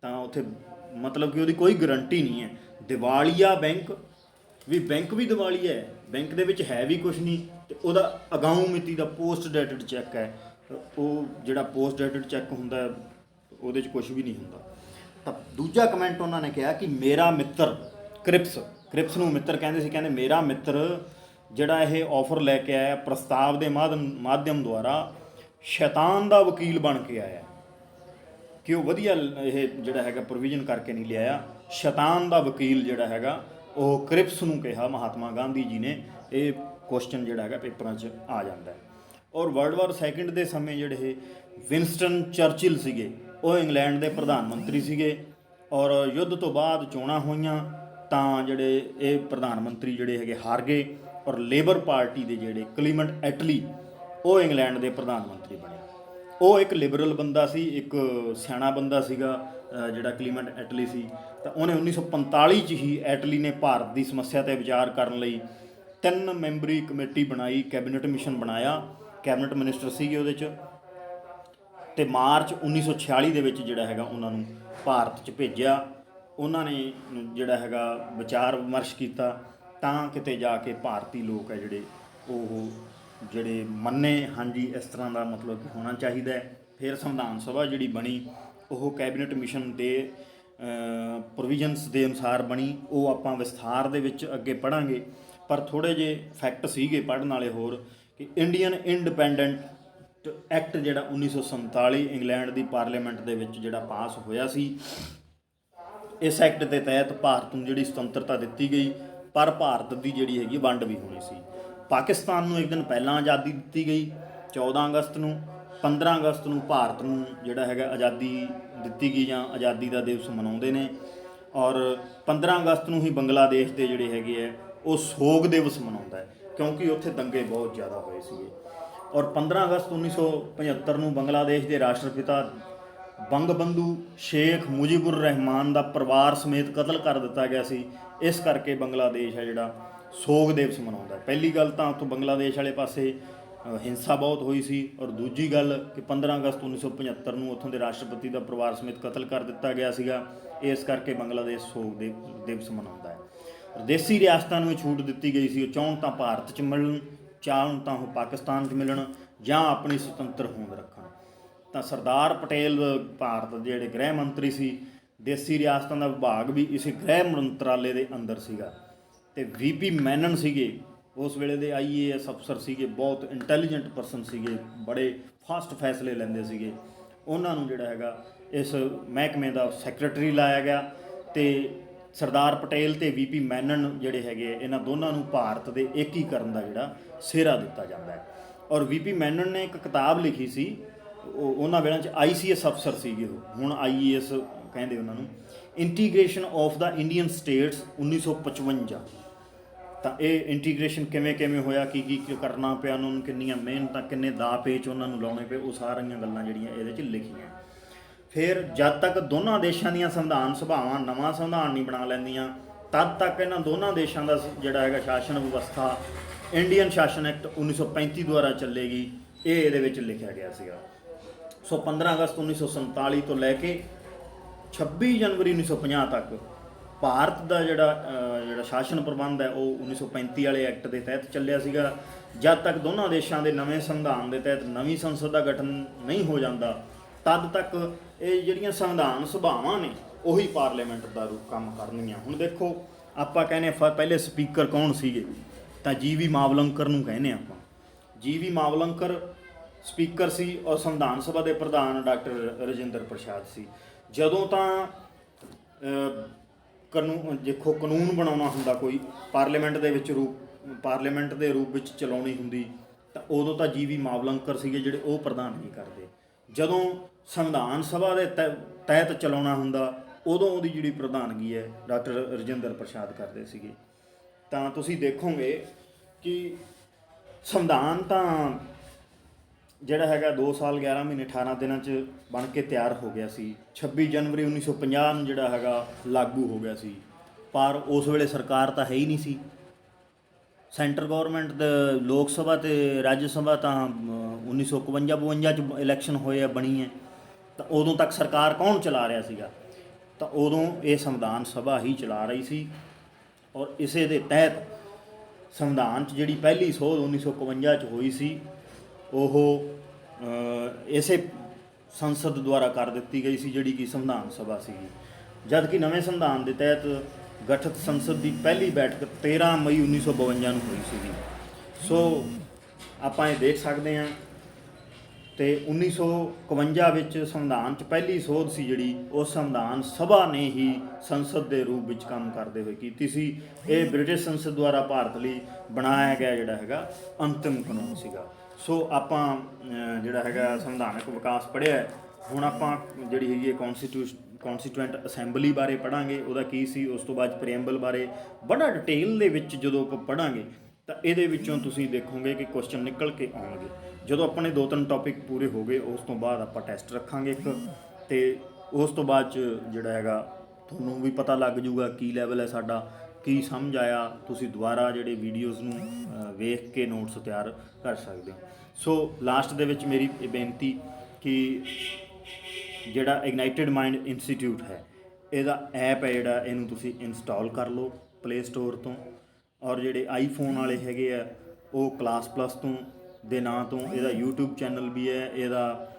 ਤਾਂ ਉੱਥੇ ਮਤਲਬ ਕਿ ਉਹਦੀ ਕੋਈ ਗਰੰਟੀ ਨਹੀਂ ਹੈ। ਦਿਵਾਲੀਆ ਬੈਂਕ ਵੀ ਦਿਵਾਲੀਆ ਹੈ, ਬੈਂਕ ਦੇ ਵਿੱਚ ਹੈ ਵੀ ਕੁਛ ਨਹੀਂ, ਅਤੇ ਉਹਦਾ ਅਗਾਊਂ ਮਿਤੀ ਦਾ ਪੋਸਟ ਡੇਟਡ ਚੈੱਕ ਹੈ। ਉਹ ਜਿਹੜਾ ਪੋਸਟ ਡੇਟਡ ਚੈੱਕ ਹੁੰਦਾ ਉਹਦੇ 'ਚ ਕੁਛ ਵੀ ਨਹੀਂ ਹੁੰਦਾ। ਤਾਂ ਦੂਜਾ ਕਮੈਂਟ ਉਹਨਾਂ ਨੇ ਕਿਹਾ ਕਿ ਮੇਰਾ ਮਿੱਤਰ ਕ੍ਰਿਪਸ ਨੂੰ ਮਿੱਤਰ ਕਹਿੰਦੇ ਸੀ, ਕਹਿੰਦੇ ਮੇਰਾ ਮਿੱਤਰ ਜਿਹੜਾ ਇਹ ਆਫਰ ਲੈ ਕੇ ਆਇਆ ਪ੍ਰਸਤਾਵ ਦੇ ਮਾਧਿਅਮ ਦੁਆਰਾ ਸ਼ੈਤਾਨ ਦਾ ਵਕੀਲ ਬਣ ਕੇ ਆਇਆ, ਕਿ ਉਹ ਵਧੀਆ ਇਹ ਜਿਹੜਾ ਹੈਗਾ ਪ੍ਰੋਵੀਜ਼ਨ ਕਰਕੇ ਨਹੀਂ ਲਿਆਇਆ। ਸ਼ੈਤਾਨ ਦਾ ਵਕੀਲ ਜਿਹੜਾ ਹੈਗਾ ਉਹ ਕ੍ਰਿਪਸ ਨੂੰ ਕਿਹਾ ਮਹਾਤਮਾ ਗਾਂਧੀ ਜੀ ਨੇ। ਇਹ ਕੁਐਸਚਨ ਜਿਹੜਾ ਹੈਗਾ ਪੇਪਰਾਂ 'ਚ ਆ ਜਾਂਦਾ। ਔਰ ਵਰਲਡ ਵਾਰ ਸੈਕਿੰਡ ਦੇ ਸਮੇਂ ਜਿਹੜੇ ਵਿੰਸਟਨ ਚਰਚਿਲ ਸੀਗੇ ਉਹ ਇੰਗਲੈਂਡ ਦੇ ਪ੍ਰਧਾਨ ਮੰਤਰੀ ਸੀਗੇ, ਔਰ ਯੁੱਧ ਤੋਂ ਬਾਅਦ ਚੋਣਾਂ ਹੋਈਆਂ ਤਾਂ ਜਿਹੜੇ ਇਹ ਪ੍ਰਧਾਨ ਮੰਤਰੀ ਜਿਹੜੇ ਹੈਗੇ ਹਾਰ ਗਏ, ਔਰ ਲੇਬਰ ਪਾਰਟੀ ਦੇ ਜਿਹੜੇ ਕਲੀਮੈਂਟ ਐਟਲੀ ਉਹ ਇੰਗਲੈਂਡ ਦੇ ਪ੍ਰਧਾਨ ਮੰਤਰੀ ਬਣੇ। ਉਹ ਇੱਕ ਲਿਬਰਲ ਬੰਦਾ ਸੀ, ਇੱਕ ਸਿਆਣਾ ਬੰਦਾ ਸੀਗਾ ਜਿਹੜਾ ਕਲੀਮੈਂਟ ਐਟਲੀ ਸੀ। ਤਾਂ ਉਹਨੇ 1945 'ਚ ਹੀ ਐਟਲੀ ਨੇ ਭਾਰਤ ਦੀ ਸਮੱਸਿਆ 'ਤੇ ਵਿਚਾਰ ਕਰਨ ਲਈ 3 ਮੈਂਬਰੀ ਕਮੇਟੀ ਬਣਾਈ, ਕੈਬਨਿਟ ਮਿਸ਼ਨ ਬਣਾਇਆ, ਕੈਬਨਿਟ ਮਿਨਿਸਟਰ ਸੀਗੇ ਉਹਦੇ 'ਚ, ਅਤੇ ਮਾਰਚ 1946 ਦੇ ਵਿੱਚ ਜਿਹੜਾ ਹੈਗਾ ਉਹਨਾਂ ਨੂੰ ਭਾਰਤ 'ਚ ਭੇਜਿਆ। ਉਹਨਾਂ ਨੇ ਜਿਹੜਾ ਹੈਗਾ ਵਿਚਾਰ ਵਿਮਰਸ਼ ਕੀਤਾ, ਤਾਂ ਕਿਤੇ ਜਾ ਕੇ ਭਾਰਤੀ ਲੋਕ ਹੈ ਜਿਹੜੇ ਉਹ ਜਿਹੜੇ ਮੰਨੇ ਹਾਂਜੀ ਇਸ ਤਰ੍ਹਾਂ ਦਾ ਮਤਲਬ ਕਿ ਹੋਣਾ ਚਾਹੀਦਾ ਹੈ। ਫਿਰ ਸੰਵਿਧਾਨ ਸਭਾ ਜਿਹੜੀ ਬਣੀ ਉਹ ਕੈਬਨਿਟ ਮਿਸ਼ਨ ਦੇ ਪ੍ਰੋਵੀਜ਼ਨਸ ਦੇ ਅਨੁਸਾਰ ਬਣੀ। ਉਹ ਆਪਾਂ ਵਿਸਥਾਰ ਦੇ ਵਿੱਚ ਅੱਗੇ ਪੜ੍ਹਾਂਗੇ, ਪਰ ਥੋੜ੍ਹੇ ਜਿਹੇ ਫੈਕਟ ਸੀਗੇ ਪੜ੍ਹਨ ਵਾਲੇ ਹੋਰ, ਕਿ ਇੰਡੀਅਨ ਇੰਡੀਪੈਂਡੈਂਟ ਐਕਟ ਜਿਹੜਾ 1947 ਇੰਗਲੈਂਡ ਦੀ ਪਾਰਲੀਮੈਂਟ ਦੇ ਵਿੱਚ ਜਿਹੜਾ ਪਾਸ ਹੋਇਆ ਸੀ। ਇਸ ਐਕਟ ਦੇ ਤਹਿਤ ਭਾਰਤ ਨੂੰ ਜਿਹੜੀ ਸੁਤੰਤਰਤਾ ਦਿੱਤੀ ਗਈ, ਪਰ ਭਾਰਤ ਦੀ ਜਿਹੜੀ ਹੈਗੀ ਵੰਡ ਵੀ ਹੋਣੀ ਸੀ। ਪਾਕਿਸਤਾਨ ਨੂੰ ਇੱਕ ਦਿਨ ਪਹਿਲਾਂ ਆਜ਼ਾਦੀ ਦਿੱਤੀ ਗਈ 14 ਅਗਸਤ ਨੂੰ। 15 ਅਗਸਤ ਨੂੰ ਭਾਰਤ ਨੂੰ ਜਿਹੜਾ ਹੈਗਾ ਆਜ਼ਾਦੀ ਦਿੱਤੀ ਗਈ ਜਾਂ ਆਜ਼ਾਦੀ ਦਾ ਦਿਵਸ ਮਨਾਉਂਦੇ ਨੇ, ਔਰ 15 ਅਗਸਤ ਨੂੰ ਹੀ ਬੰਗਲਾਦੇਸ਼ ਦੇ ਜਿਹੜੇ ਹੈਗੇ ਹੈ ਉਹ ਸੋਗ ਦਿਵਸ ਮਨਾਉਂਦਾ ਹੈ, ਕਿਉਂਕਿ ਉੱਥੇ ਦੰਗੇ ਬਹੁਤ ਜ਼ਿਆਦਾ ਹੋਏ ਸੀਗੇ। ਔਰ 15 ਅਗਸਤ 1975 ਨੂੰ ਬੰਗਲਾਦੇਸ਼ ਦੇ ਰਾਸ਼ਟਰਪਿਤਾ ਬੰਗਬੰਧੂ ਸ਼ੇਖ ਮੁਜੀਬੁਰ ਰਹਿਮਾਨ ਦਾ ਪਰਿਵਾਰ ਸਮੇਤ ਕਤਲ ਕਰ ਦਿੱਤਾ ਗਿਆ ਸੀ। ਇਸ ਕਰਕੇ ਬੰਗਲਾਦੇਸ਼ ਹੈ ਜਿਹੜਾ ਸੋਗ ਦਿਵਸ ਮਨਾਉਂਦਾ। ਪਹਿਲੀ ਗੱਲ ਤਾਂ ਉੱਥੋਂ ਬੰਗਲਾਦੇਸ਼ ਵਾਲੇ ਪਾਸੇ ਹਿੰਸਾ ਬਹੁਤ ਹੋਈ ਸੀ, ਔਰ ਦੂਜੀ ਗੱਲ ਕਿ 15 ਅਗਸਤ 1975 ਨੂੰ ਉੱਥੋਂ ਦੇ ਰਾਸ਼ਟਰਪਤੀ ਦਾ ਪਰਿਵਾਰ ਸਮੇਤ ਕਤਲ ਕਰ ਦਿੱਤਾ ਗਿਆ ਸੀਗਾ। ਇਸ ਕਰਕੇ ਬੰਗਲਾਦੇਸ਼ ਸੋਗ ਦਿਵਸ ਮਨਾਉਂਦਾ ਹੈ। ਦੇਸੀ ਰਿਆਸਤਾਂ ਨੂੰ ਛੂਟ ਦਿੱਤੀ ਗਈ ਸੀ, ਉਹ ਚਾਹੁਣ ਤਾਂ ਭਾਰਤ 'ਚ ਮਿਲਣ, ਚਾਹੁਣ ਤਾਂ ਉਹ ਪਾਕਿਸਤਾਨ 'ਚ ਮਿਲਣ, ਜਾਂ ਆਪਣੀ ਸੁਤੰਤਰ ਹੋਂਦ ਰੱਖਣ। ਤਾਂ ਸਰਦਾਰ ਪਟੇਲ ਭਾਰਤ ਦੇ ਜਿਹੜੇ ਗ੍ਰਹਿ ਮੰਤਰੀ ਸੀ, ਦੇਸੀ ਰਿਆਸਤਾਂ ਦਾ ਵਿਭਾਗ ਵੀ ਇਸੇ ਗ੍ਰਹਿ ਮੰਤਰਾਲੇ ਦੇ ਅੰਦਰ ਸੀਗਾ। ਅਤੇ VP ਮੈਨਨ ਸੀਗੇ ਉਸ ਵੇਲੇ ਦੇ IAS ਅਫਸਰ ਸੀਗੇ, ਬਹੁਤ ਇੰਟੈਲੀਜੈਂਟ ਪਰਸਨ ਸੀਗੇ, ਬੜੇ ਫਾਸਟ ਫੈਸਲੇ ਲੈਂਦੇ ਸੀਗੇ। ਉਹਨਾਂ ਨੂੰ ਜਿਹੜਾ ਹੈਗਾ ਇਸ ਮਹਿਕਮੇ ਦਾ ਸੈਕਟਰੀ ਲਾਇਆ ਗਿਆ, ਅਤੇ ਸਰਦਾਰ ਪਟੇਲ ਅਤੇ VP ਮੈਨਨ ਜਿਹੜੇ ਹੈਗੇ ਇਹਨਾਂ ਦੋਨਾਂ ਨੂੰ ਭਾਰਤ ਦੇ ਏਕੀਕਰਨ ਦਾ ਜਿਹੜਾ ਸਿਹਰਾ ਦਿੱਤਾ ਜਾਂਦਾ ਹੈ। ਔਰ VP ਮੈਨਨ ਨੇ ਇੱਕ ਕਿਤਾਬ ਲਿਖੀ ਸੀ, ਉਹਨਾਂ ਵੇਲੇ 'ਚ ICS ਅਫਸਰ ਸੀਗੇ ਉਹ, ਹੁਣ IAS ਕਹਿੰਦੇ ਉਹਨਾਂ ਨੂੰ, integration of the Indian states 1955। ਤਾਂ ਇਹ ਇੰਟੀਗ੍ਰੇਸ਼ਨ ਕਿਵੇਂ ਕਿਵੇਂ ਹੋਇਆ, ਕੀ ਕੀ ਕਰਨਾ ਪਿਆ ਉਹਨਾਂ ਨੂੰ, ਕਿੰਨੀਆਂ ਮਿਹਨਤਾਂ, ਕਿੰਨੇ ਦਾਅ ਪੇਚ ਉਹਨਾਂ ਨੂੰ ਲਾਉਣੇ ਪਏ, ਉਹ ਸਾਰੀਆਂ ਗੱਲਾਂ ਜਿਹੜੀਆਂ ਇਹਦੇ 'ਚ ਲਿਖੀਆਂ। ਫਿਰ ਜਦ ਤੱਕ ਦੋਨਾਂ ਦੇਸ਼ਾਂ ਦੀਆਂ ਸੰਵਿਧਾਨ ਸਭਾਵਾਂ ਨਵਾਂ ਸੰਵਿਧਾਨ ਨਹੀਂ ਬਣਾ ਲੈਂਦੀਆਂ, ਤਦ ਤੱਕ ਇਹਨਾਂ ਦੋਨਾਂ ਦੇਸ਼ਾਂ ਦਾ ਜਿਹੜਾ ਹੈਗਾ ਸ਼ਾਸਨ ਵਿਵਸਥਾ ਇੰਡੀਅਨ ਸ਼ਾਸਨ ਐਕਟ 1935 ਦੁਆਰਾ ਚੱਲੇਗੀ, ਇਹ ਇਹਦੇ ਵਿੱਚ ਲਿਖਿਆ ਗਿਆ ਸੀਗਾ। ਸੋ 15 ਅਗਸਤ 1947 ਤੋਂ ਲੈ ਕੇ 26 ਜਨਵਰੀ 1950 ਤੱਕ ਭਾਰਤ ਦਾ ਜਿਹੜਾ ਸ਼ਾਸਨ ਪ੍ਰਬੰਧ ਹੈ ਉਹ 1935 ਵਾਲੇ ਐਕਟ ਦੇ ਤਹਿਤ ਚੱਲਿਆ ਸੀਗਾ। ਜਦ ਤੱਕ ਦੋਨਾਂ ਦੇਸ਼ਾਂ ਦੇ ਨਵੇਂ ਸੰਵਿਧਾਨ ਦੇ ਤਹਿਤ ਨਵੀਂ ਸੰਸਦ ਦਾ ਗਠਨ ਨਹੀਂ ਹੋ ਜਾਂਦਾ, ਤਦ ਤੱਕ ਇਹ ਜਿਹੜੀਆਂ ਸੰਵਿਧਾਨ ਸਭਾਵਾਂ ਨੇ ਉਹੀ ਪਾਰਲੀਮੈਂਟ ਦਾ ਰੂਪ ਕੰਮ ਕਰਨੀਆਂ। ਹੁਣ ਦੇਖੋ, ਆਪਾਂ ਕਹਿੰਦੇ ਪਹਿਲੇ ਸਪੀਕਰ ਕੌਣ ਸੀਗੇ, ਤਾਂ GV ਮਾਵਲੰਕਰ ਨੂੰ ਕਹਿੰਦੇ ਆਪਾਂ। GV ਮਾਵਲੰਕਰ ਸਪੀਕਰ ਸੀ, ਔਰ ਸੰਵਿਧਾਨ ਸਭਾ ਦੇ ਪ੍ਰਧਾਨ ਡਾਕਟਰ ਰਜਿੰਦਰ ਪ੍ਰਸਾਦ ਸੀ। ਜਦੋਂ ਤਾਂ ਕਾਨੂੰਨ ਬਣਾਉਣਾ ਹੁੰਦਾ ਕੋਈ ਪਾਰਲੀਮੈਂਟ ਦੇ ਵਿੱਚ ਪਾਰਲੀਮੈਂਟ ਦੇ ਰੂਪ ਵਿੱਚ ਚਲਾਉਣੀ ਹੁੰਦੀ, ਤਾਂ ਉਦੋਂ ਤਾਂ GV ਮਾਵਲੰਕਰ ਸੀਗੇ ਜਿਹੜੇ ਉਹ ਪ੍ਰਧਾਨਗੀ ਕਰਦੇ। ਜਦੋਂ ਸੰਵਿਧਾਨ ਸਭਾ ਦੇ ਤਹਿਤ ਚਲਾਉਣਾ ਹੁੰਦਾ, ਉਦੋਂ ਉਹਦੀ ਜਿਹੜੀ ਪ੍ਰਧਾਨਗੀ ਹੈ ਡਾਕਟਰ ਰਜਿੰਦਰ ਪ੍ਰਸਾਦ ਕਰਦੇ ਸੀਗੇ। ਤਾਂ ਤੁਸੀਂ ਦੇਖੋਗੇ ਕਿ ਸੰਵਿਧਾਨ ਤਾਂ ਜਿਹੜਾ ਹੈਗਾ 2 ਸਾਲ 11 ਮਹੀਨੇ 18 ਦਿਨਾਂ 'ਚ ਬਣ ਕੇ ਤਿਆਰ ਹੋ ਗਿਆ ਸੀ। 26 ਜਨਵਰੀ 1950 ਨੂੰ ਜਿਹੜਾ ਹੈਗਾ ਲਾਗੂ ਹੋ ਗਿਆ ਸੀ, ਪਰ ਉਸ ਵੇਲੇ ਸਰਕਾਰ ਤਾਂ ਹੈ ਹੀ ਨਹੀਂ ਸੀ। ਸੈਂਟਰ ਗੌਰਮੈਂਟ ਦੇ ਲੋਕ ਸਭਾ ਅਤੇ ਰਾਜ ਸਭਾ ਤਾਂ 1951-52 'ਚ ਇਲੈਕਸ਼ਨ ਹੋਏ ਆ, ਬਣੀ ਹੈ। ਤਾਂ ਉਦੋਂ ਤੱਕ ਸਰਕਾਰ ਕੌਣ ਚਲਾ ਰਿਹਾ ਸੀਗਾ, ਤਾਂ ਉਦੋਂ ਇਹ ਸੰਵਿਧਾਨ ਸਭਾ ਹੀ ਚਲਾ ਰਹੀ ਸੀ। ਔਰ ਇਸੇ ਦੇ ਤਹਿਤ ਸੰਵਿਧਾਨ 'ਚ ਜਿਹੜੀ ਪਹਿਲੀ ਸੋਧ 1951 'ਚ ਹੋਈ ਸੀ, ਉਹ ਇਸੇ ਸੰਸਦ ਦੁਆਰਾ ਕਰ ਦਿੱਤੀ ਗਈ ਸੀ, ਜਿਹੜੀ ਕਿ ਸੰਵਿਧਾਨ ਸਭਾ ਸੀਗੀ। ਜਦ ਕਿ ਨਵੇਂ ਸੰਵਿਧਾਨ ਦੇ ਤਹਿਤ ਗਠਿਤ ਸੰਸਦ ਦੀ ਪਹਿਲੀ ਬੈਠਕ 13 ਮਈ 1952 ਨੂੰ ਹੋਈ ਸੀਗੀ। ਸੋ ਆਪਾਂ ਇਹ ਦੇਖ ਸਕਦੇ ਹਾਂ। ਅਤੇ 1951 ਵਿੱਚ ਸੰਵਿਧਾਨ 'ਚ ਪਹਿਲੀ ਸੋਧ ਸੀ ਜਿਹੜੀ, ਉਹ ਸੰਵਿਧਾਨ ਸਭਾ ਨੇ ਹੀ ਸੰਸਦ ਦੇ ਰੂਪ ਵਿੱਚ ਕੰਮ ਕਰਦੇ ਹੋਏ ਕੀਤੀ ਸੀ। ਇਹ ਬ੍ਰਿਟਿਸ਼ ਸੰਸਦ ਦੁਆਰਾ ਭਾਰਤ ਲਈ ਬਣਾਇਆ ਗਿਆ ਜਿਹੜਾ ਹੈਗਾ ਅੰਤਿਮ ਕਾਨੂੰਨ ਸੀਗਾ। ਸੋ ਆਪਾਂ ਜਿਹੜਾ ਹੈਗਾ ਸੰਵਿਧਾਨਕ ਵਿਕਾਸ ਪੜ੍ਹਿਆ। ਹੁਣ ਆਪਾਂ ਜਿਹੜੀ ਹੈਗੀ ਹੈ ਕੌਂਸਟੀਟਿਊਐਂਟ ਅਸੈਂਬਲੀ ਬਾਰੇ ਪੜ੍ਹਾਂਗੇ, ਉਹਦਾ ਕੀ ਸੀ। ਉਸ ਤੋਂ ਬਾਅਦ ਪ੍ਰੀਐਂਬਲ ਬਾਰੇ ਬੜਾ ਡਿਟੇਲ ਦੇ ਵਿੱਚ ਜਦੋਂ ਆਪਾਂ ਪੜ੍ਹਾਂਗੇ, ਤਾਂ ਇਹਦੇ ਵਿੱਚੋਂ ਤੁਸੀਂ ਦੇਖੋਗੇ ਕਿ ਕੁਐਸਚਨ ਨਿਕਲ ਕੇ ਆਉਣਗੇ। ਜਦੋਂ ਆਪਣੇ 2-3 ਟੌਪਿਕ ਪੂਰੇ ਹੋ ਗਏ, ਉਸ ਤੋਂ ਬਾਅਦ ਆਪਾਂ ਟੈਸਟ ਰੱਖਾਂਗੇ ਇੱਕ, ਅਤੇ ਉਸ ਤੋਂ ਬਾਅਦ 'ਚ ਜਿਹੜਾ ਹੈਗਾ ਤੁਹਾਨੂੰ ਵੀ ਪਤਾ ਲੱਗ ਜੂਗਾ ਕੀ ਲੈਵਲ ਹੈ ਸਾਡਾ, ਕੀ ਸਮਝ ਆਇਆ ਤੁਸੀਂ ਦੁਬਾਰਾ ਜਿਹੜੇ ਵੀਡੀਓਜ਼ ਨੂੰ ਵੇਖ ਕੇ ਨੋਟਸ ਤਿਆਰ ਕਰ ਸਕਦੇ ਹੋ। ਸੋ ਲਾਸਟ ਦੇ ਵਿੱਚ ਮੇਰੀ ਇਹ ਬੇਨਤੀ ਕਿ ਜਿਹੜਾ ਇਗਨਾਈਟਿਡ ਮਾਈਂਡ ਇੰਸਟੀਟਿਊਟ ਹੈ ਇਹਦਾ ਐਪ ਹੈ ਜਿਹੜਾ ਇਹਨੂੰ ਤੁਸੀਂ ਇੰਸਟਾਲ ਕਰ ਲਓ ਪਲੇ ਸਟੋਰ ਤੋਂ। ਔਰ ਜਿਹੜੇ ਆਈਫੋਨ ਵਾਲੇ ਹੈਗੇ ਆ ਉਹ ਕਲਾਸ ਪਲੱਸ ਤੋਂ ਦੇ ਨਾਂ ਤੋਂ ਇਹਦਾ YouTube ਚੈਨਲ ਵੀ ਹੈ। ਇਹਦਾ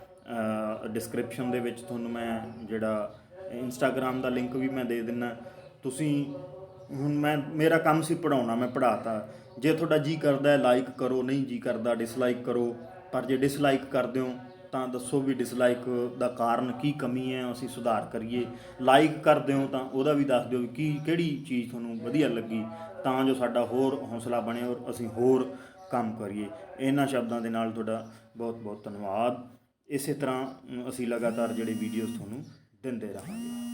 ਡਿਸਕ੍ਰਿਪਸ਼ਨ ਦੇ ਵਿੱਚ ਤੁਹਾਨੂੰ ਮੈਂ ਜਿਹੜਾ ਇੰਸਟਾਗ੍ਰਾਮ ਦਾ ਲਿੰਕ ਵੀ ਮੈਂ ਦੇ ਦਿੰਦਾ। ਤੁਸੀਂ ਹੁਣ ਮੇਰਾ ਕੰਮ ਸੀ ਪੜ੍ਹਾਉਣਾ, ਮੈਂ ਪੜ੍ਹਾਤਾ। ਜੇ ਤੁਹਾਡਾ ਜੀ ਕਰਦਾ ਲਾਈਕ ਕਰੋ, ਨਹੀਂ ਜੀ ਕਰਦਾ ਡਿਸਲਾਈਕ ਕਰੋ। ਪਰ ਜੇ ਡਿਸਲਾਈਕ ਕਰਦੇ ਹੋ ਤਾਂ ਦੱਸੋ ਵੀ ਡਿਸਲਾਈਕ ਦਾ ਕਾਰਨ ਕੀ ਕਮੀ ਹੈ, ਅਸੀਂ ਸੁਧਾਰ ਕਰੀਏ। ਲਾਈਕ ਕਰਦੇ ਹੋ ਤਾਂ ਉਹਦਾ ਵੀ ਦੱਸ ਦਿਓ ਵੀ ਕਿਹੜੀ ਚੀਜ਼ ਤੁਹਾਨੂੰ ਵਧੀਆ ਲੱਗੀ, ਤਾਂ ਜੋ ਸਾਡਾ ਹੋਰ ਹੌਸਲਾ ਬਣੇ ਔਰ ਅਸੀਂ ਹੋਰ ਕੰਮ ਕਰੀਏ। ਇਹਨਾਂ ਸ਼ਬਦਾਂ ਦੇ ਨਾਲ ਤੁਹਾਡਾ ਬਹੁਤ ਬਹੁਤ ਧੰਨਵਾਦ। ਇਸੇ ਤਰ੍ਹਾਂ ਅਸੀਂ ਲਗਾਤਾਰ ਜਿਹੜੇ ਵੀਡੀਓਜ਼ ਤੁਹਾਨੂੰ ਦਿੰਦੇ ਰਹਾਂਗੇ।